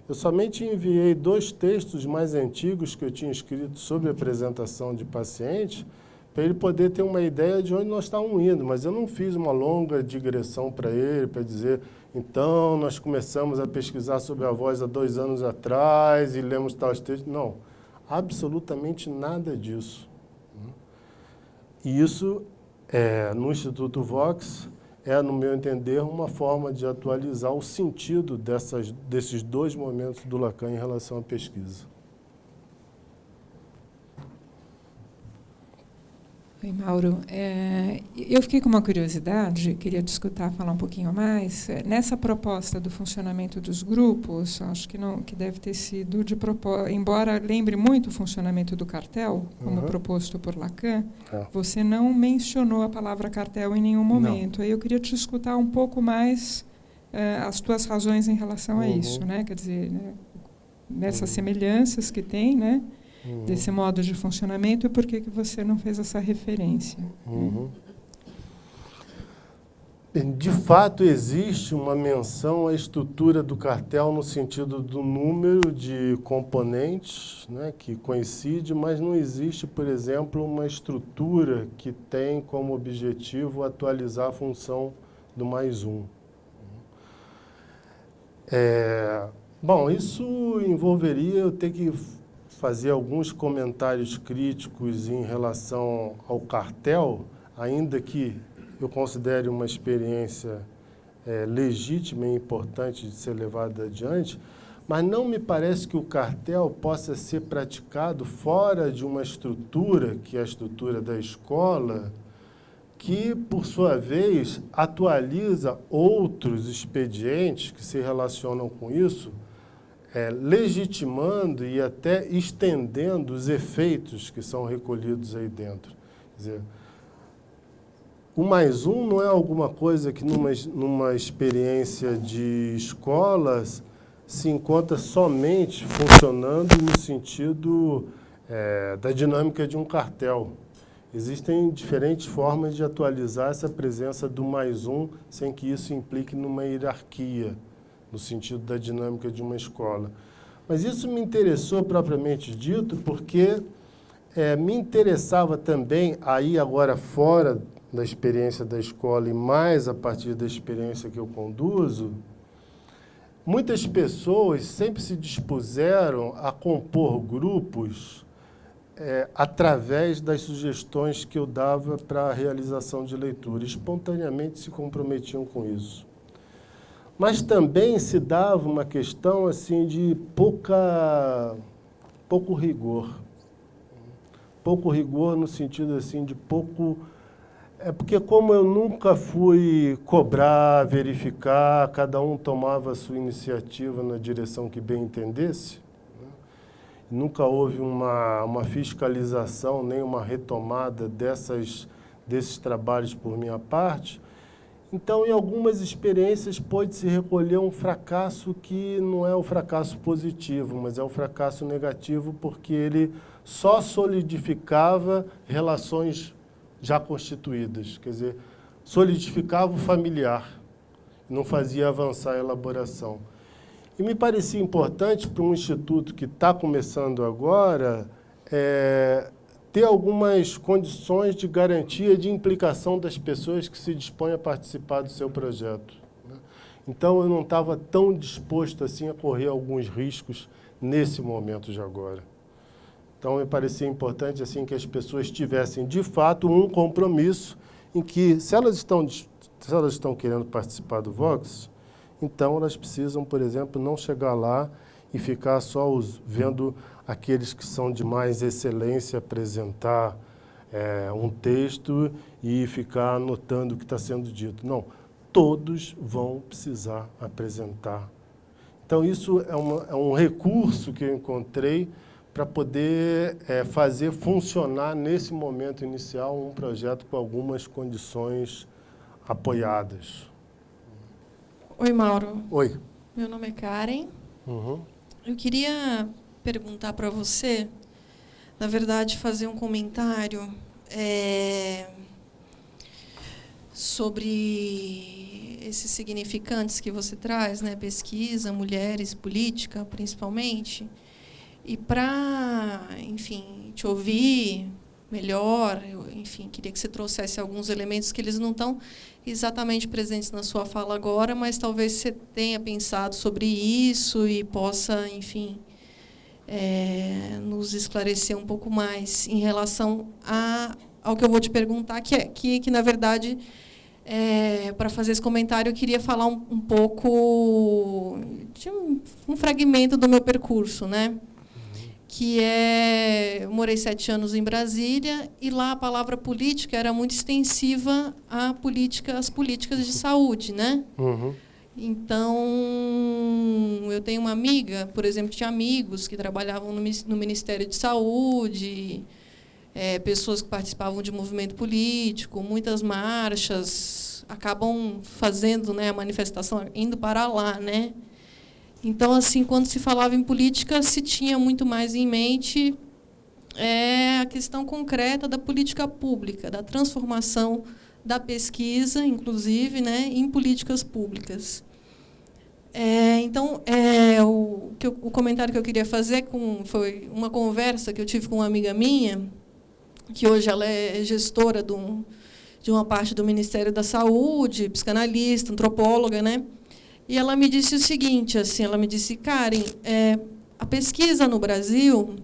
eu somente enviei 2 textos mais antigos que eu tinha escrito sobre apresentação de paciente, para ele poder ter uma ideia de onde nós estávamos indo, mas eu não fiz uma longa digressão para ele, para dizer, então, nós começamos a pesquisar sobre a voz há 2 anos atrás e lemos tais textos. Não, absolutamente nada disso. E isso, no Instituto Vox, no meu entender, uma forma de atualizar o sentido desses 2 momentos do Lacan em relação à pesquisa. Oi, Mauro. Eu fiquei com uma curiosidade, queria falar um pouquinho mais. Nessa proposta do funcionamento dos grupos, acho que deve ter sido de propósito, embora lembre muito o funcionamento do cartel, como proposto por Lacan, você não mencionou a palavra cartel em nenhum momento. Aí eu queria te escutar um pouco mais as tuas razões em relação a isso, né? Quer dizer, né, nessas semelhanças que tem, né? Desse modo de funcionamento, e por que você não fez essa referência? De fato, existe uma menção à estrutura do cartel no sentido do número de componentes, né, que coincide, mas não existe, por exemplo, uma estrutura que tem como objetivo atualizar a função do +1. Bom, isso envolveria eu ter que fazer alguns comentários críticos em relação ao cartel, ainda que eu considere uma experiência legítima e importante de ser levada adiante, mas não me parece que o cartel possa ser praticado fora de uma estrutura, que é a estrutura da escola, que, por sua vez, atualiza outros expedientes que se relacionam com isso, legitimando e até estendendo os efeitos que são recolhidos aí dentro. Quer dizer, o +1 não é alguma coisa que numa experiência de escolas se encontra somente funcionando no sentido da dinâmica de um cartel. Existem diferentes formas de atualizar essa presença do +1 sem que isso implique numa hierarquia, no sentido da dinâmica de uma escola. Mas isso me interessou propriamente dito porque me interessava também, aí agora fora da experiência da escola e mais a partir da experiência que eu conduzo, muitas pessoas sempre se dispuseram a compor grupos através das sugestões que eu dava para a realização de leitura. Espontaneamente se comprometiam com isso. Mas também se dava uma questão assim, de pouco rigor. Pouco rigor no sentido assim, de pouco... porque como eu nunca fui cobrar, verificar, cada um tomava a sua iniciativa na direção que bem entendesse, né? Nunca houve uma fiscalização, nem uma retomada desses trabalhos por minha parte. Então, em algumas experiências, pode-se recolher um fracasso que não é o fracasso positivo, mas é o fracasso negativo, porque ele só solidificava relações já constituídas, quer dizer, solidificava o familiar, não fazia avançar a elaboração. E me parecia importante para um instituto que está começando agora ter algumas condições de garantia de implicação das pessoas que se dispõem a participar do seu projeto, né? Então, eu não estava tão disposto assim a correr alguns riscos nesse momento de agora. Então, me parecia importante assim que as pessoas tivessem, de fato, um compromisso em que, se elas estão querendo participar do Vox, então elas precisam, por exemplo, não chegar lá e ficar só vendo aqueles que são de mais excelência apresentar um texto e ficar anotando o que está sendo dito. Não, todos vão precisar apresentar. Então, isso é um recurso que eu encontrei para poder fazer funcionar, nesse momento inicial, um projeto com algumas condições apoiadas. Oi, Mauro. Oi. Meu nome é Karen. Uhum. Eu queria perguntar para você, na verdade, fazer um comentário sobre esses significantes que você traz, né? Pesquisa, mulheres, política, principalmente. E para, enfim, te ouvir melhor, enfim, queria que você trouxesse alguns elementos que eles não estão exatamente presentes na sua fala agora, mas talvez você tenha pensado sobre isso e possa, enfim, nos esclarecer um pouco mais em relação ao que eu vou te perguntar, que na verdade, para fazer esse comentário, eu queria falar um pouco de um fragmento do meu percurso, né? Que eu morei 7 anos em Brasília, e lá a palavra política era muito extensiva às políticas de saúde, né? Uhum. Então, eu tenho uma amiga, por exemplo, tinha amigos que trabalhavam no Ministério de Saúde, pessoas que participavam de movimento político, muitas marchas, acabam fazendo, né, a manifestação, indo para lá, né? Então, assim, quando se falava em política, se tinha muito mais em mente a questão concreta da política pública, da transformação da pesquisa, inclusive, né, em políticas públicas. Então, o comentário que eu queria fazer foi uma conversa que eu tive com uma amiga minha, que hoje ela é gestora de uma parte do Ministério da Saúde, psicanalista, antropóloga, né? E ela me disse o seguinte, assim, ela me disse, Karen, a pesquisa no Brasil,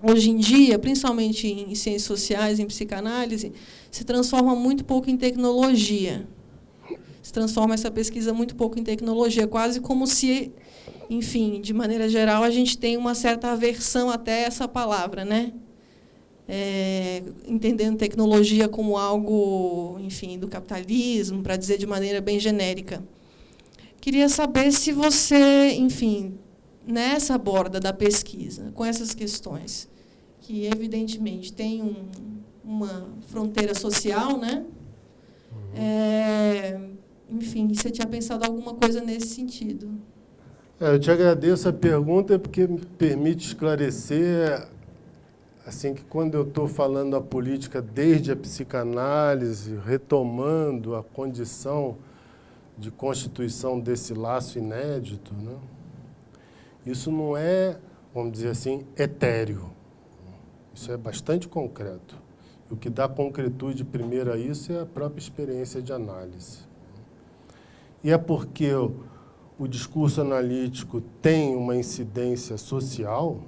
hoje em dia, principalmente em ciências sociais, em psicanálise, se transforma muito pouco em tecnologia. Se transforma essa pesquisa muito pouco em tecnologia, quase como se, enfim, de maneira geral, a gente tem uma certa aversão até essa palavra, né? Entendendo tecnologia como algo, enfim, do capitalismo, para dizer de maneira bem genérica. Queria saber se você, enfim, nessa borda da pesquisa, com essas questões, que evidentemente tem uma fronteira social, né? Enfim, você tinha pensado alguma coisa nesse sentido? Eu te agradeço a pergunta porque me permite esclarecer assim que quando eu estou falando a política desde a psicanálise, retomando a condição de constituição desse laço inédito, né? Isso não é, vamos dizer assim, etéreo. Isso é bastante concreto. O que dá concretude primeiro a isso é a própria experiência de análise. E é porque o discurso analítico tem uma incidência social,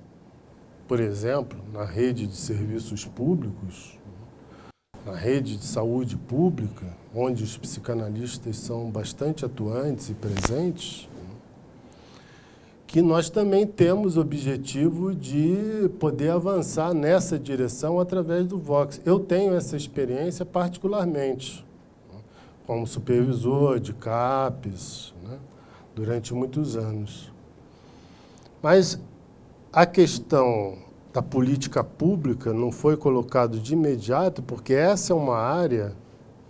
por exemplo, na rede de serviços públicos, na rede de saúde pública, onde os psicanalistas são bastante atuantes e presentes, que nós também temos o objetivo de poder avançar nessa direção através do Vox. Eu tenho essa experiência particularmente, como supervisor de CAPES, né, durante muitos anos. Mas a questão da política pública não foi colocada de imediato, porque essa é uma área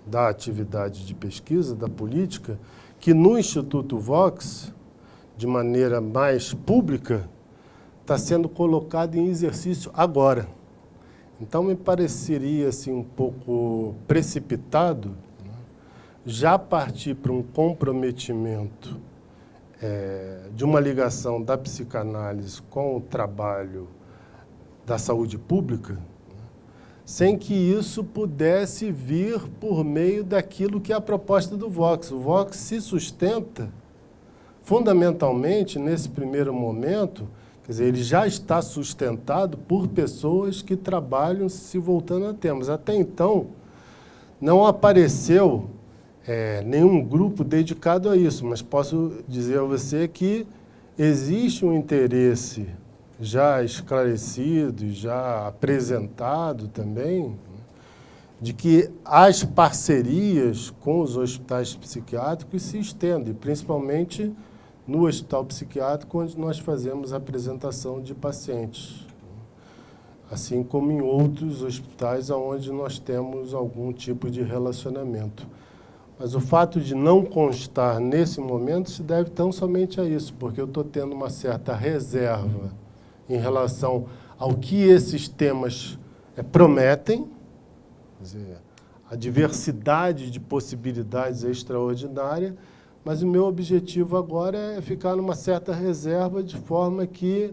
da atividade de pesquisa, da política, que no Instituto Vox, de maneira mais pública, está sendo colocada em exercício agora. Então, me pareceria assim, um pouco precipitado, né, já partir para um comprometimento de uma ligação da psicanálise com o trabalho da saúde pública, sem que isso pudesse vir por meio daquilo que é a proposta do Vox. O Vox se sustenta fundamentalmente, nesse primeiro momento, quer dizer, ele já está sustentado por pessoas que trabalham se voltando a temas. Até então, não apareceu nenhum grupo dedicado a isso, mas posso dizer a você que existe um interesse já esclarecido e já apresentado também, de que as parcerias com os hospitais psiquiátricos se estendem, principalmente no hospital psiquiátrico, onde nós fazemos a apresentação de pacientes, assim como em outros hospitais onde nós temos algum tipo de relacionamento. Mas o fato de não constar nesse momento se deve tão somente a isso, porque eu estou tendo uma certa reserva em relação ao que esses temas prometem. Quer dizer, a diversidade de possibilidades é extraordinária, mas o meu objetivo agora é ficar numa certa reserva de forma que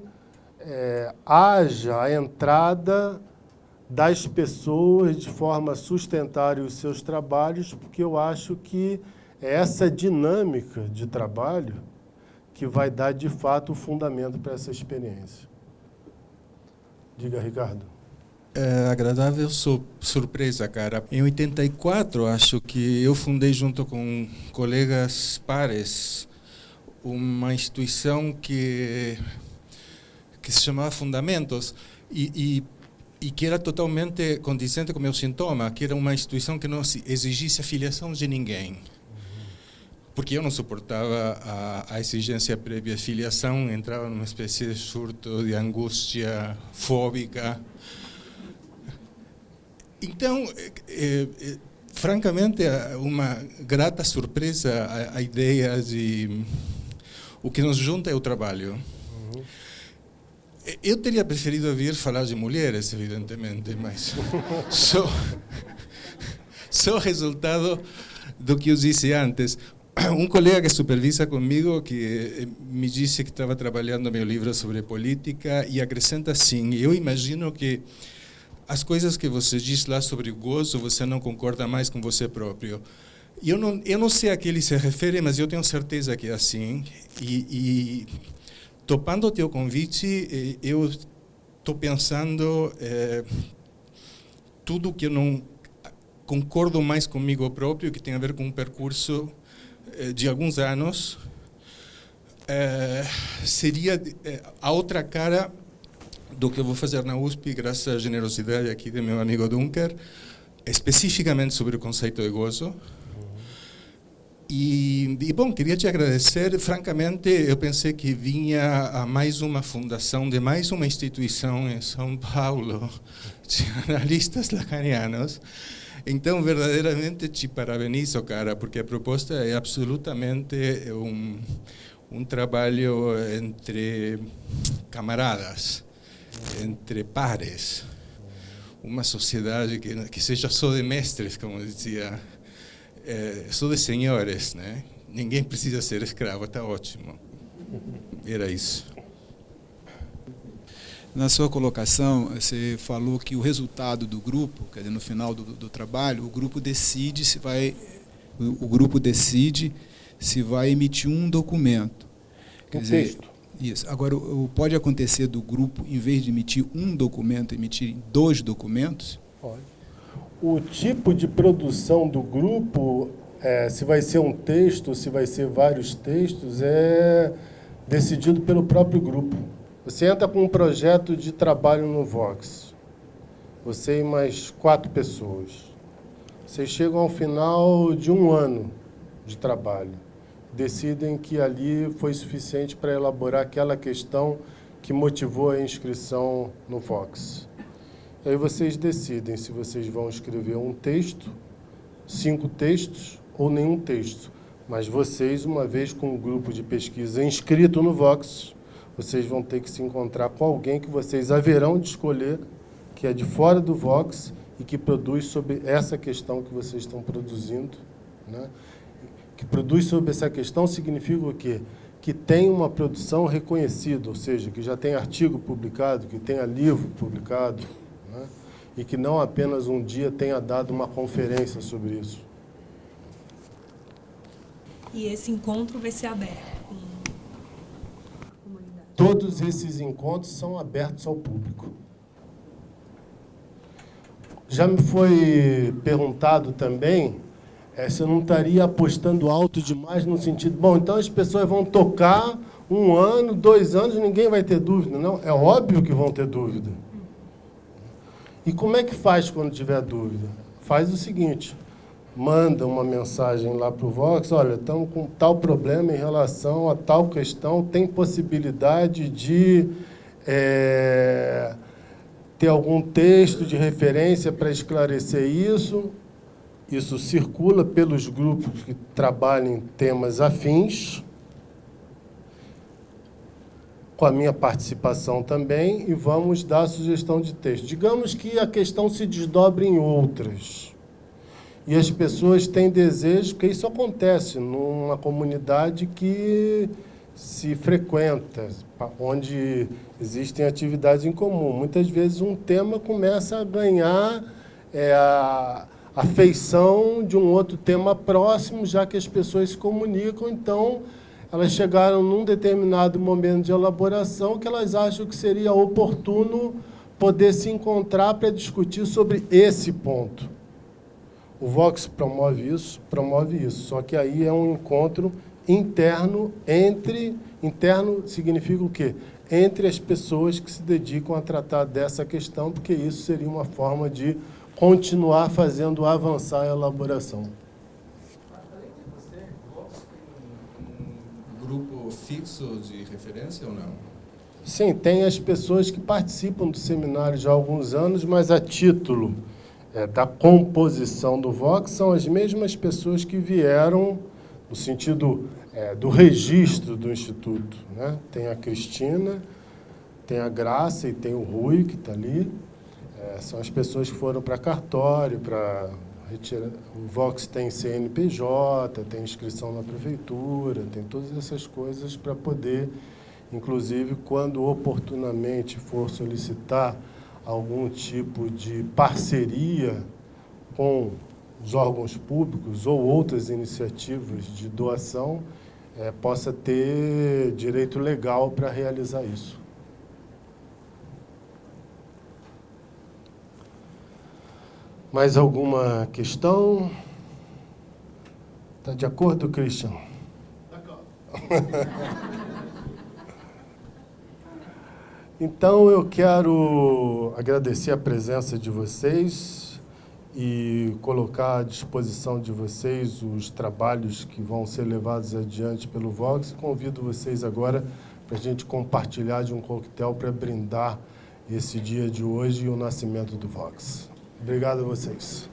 haja a entrada das pessoas de forma a sustentarem os seus trabalhos, porque eu acho que é essa dinâmica de trabalho que vai dar, de fato, o fundamento para essa experiência. Diga, Ricardo. Agradável surpresa, cara. Em 84, acho que eu fundei junto com colegas pares uma instituição que se chamava Fundamentos e que era totalmente condizente com o meu sintoma, que era uma instituição que não exigisse a filiação de ninguém. Porque eu não suportava a exigência prévia de filiação, entrava numa espécie de surto de angústia fóbica. Então, francamente, uma grata surpresa a ideia de o que nos junta é o trabalho. Uhum. Eu teria preferido ouvir falar de mulheres, evidentemente, mas só resultado do que eu disse antes. Um colega que supervisa comigo, que me disse que estava trabalhando meu livro sobre política, e acrescenta assim: eu imagino que as coisas que você diz lá sobre o gozo, você não concorda mais com você próprio. Eu não sei a que ele se refere, mas eu tenho certeza que é assim. E topando o teu convite, eu estou pensando tudo que eu não concordo mais comigo próprio, que tem a ver com um percurso de alguns anos, seria a outra cara do que eu vou fazer na USP, graças à generosidade aqui do meu amigo Dunker, especificamente sobre o conceito de gozo. E, bom, queria te agradecer. Francamente, eu pensei que vinha a mais uma fundação de mais uma instituição em São Paulo, de analistas lacanianos. Então, verdadeiramente, te parabenizo, cara, porque a proposta é absolutamente um trabalho entre camaradas, entre pares, uma sociedade que seja só de mestres, como dizia, só de senhores, né? Ninguém precisa ser escravo, está ótimo. Era isso. Na sua colocação, você falou que o resultado do grupo, quer dizer, no final do trabalho, o grupo decide se vai emitir um documento. Quer dizer, texto. Isso. Agora, pode acontecer do grupo, em vez de emitir um documento, emitir 2 documentos? Pode. O tipo de produção do grupo, se vai ser um texto, se vai ser vários textos, é decidido pelo próprio grupo. Você entra com um projeto de trabalho no Vox, você e mais 4 pessoas. Vocês chegam ao final de um ano de trabalho, decidem que ali foi suficiente para elaborar aquela questão que motivou a inscrição no Vox. Aí vocês decidem se vocês vão escrever um texto, 5 textos ou nenhum texto. Mas vocês, uma vez com um grupo de pesquisa inscrito no Vox, vocês vão ter que se encontrar com alguém que vocês haverão de escolher, que é de fora do Vox e que produz sobre essa questão que vocês estão produzindo, né? Que produz sobre essa questão significa o quê? Que tem uma produção reconhecida, ou seja, que já tem artigo publicado, que tenha livro publicado, né? E que não apenas um dia tenha dado uma conferência sobre isso. E esse encontro vai ser aberto com a comunidade? Todos esses encontros são abertos ao público. Já me foi perguntado também se eu não estaria apostando alto demais no sentido, bom, então as pessoas vão tocar 1 ano, 2 anos, ninguém vai ter dúvida. Não, é óbvio que vão ter dúvida. E como é que faz quando tiver dúvida? Faz o seguinte, manda uma mensagem lá para o Vox, olha, estamos com tal problema em relação a tal questão, tem possibilidade de ter algum texto de referência para esclarecer isso. Isso circula pelos grupos que trabalham em temas afins, com a minha participação também, e vamos dar a sugestão de texto. Digamos que a questão se desdobre em outras, e as pessoas têm desejo, porque isso acontece numa comunidade que se frequenta, onde existem atividades em comum. Muitas vezes um tema começa a ganhar a feição de um outro tema próximo, já que as pessoas se comunicam, então elas chegaram num determinado momento de elaboração que elas acham que seria oportuno poder se encontrar para discutir sobre esse ponto. O Vox promove isso, só que aí é um encontro interno interno significa o quê? Entre as pessoas que se dedicam a tratar dessa questão, porque isso seria uma forma de continuar fazendo avançar a elaboração. Além de você, o Vox tem um grupo fixo de referência ou não? Sim, tem as pessoas que participam do seminário já há alguns anos, mas a título da composição do Vox são as mesmas pessoas que vieram no sentido do registro do Instituto, né? Tem a Cristina, tem a Graça e tem o Rui, que está ali. São as pessoas que foram para cartório, para retirar. O Vox tem CNPJ, tem inscrição na prefeitura, tem todas essas coisas para poder, inclusive, quando oportunamente for solicitar algum tipo de parceria com os órgãos públicos ou outras iniciativas de doação, possa ter direito legal para realizar isso. Mais alguma questão? Está de acordo, Christian? De acordo. Então, eu quero agradecer a presença de vocês e colocar à disposição de vocês os trabalhos que vão ser levados adiante pelo Vox. Convido vocês agora para a gente compartilhar de um coquetel para brindar esse dia de hoje e o nascimento do Vox. Obrigado a vocês.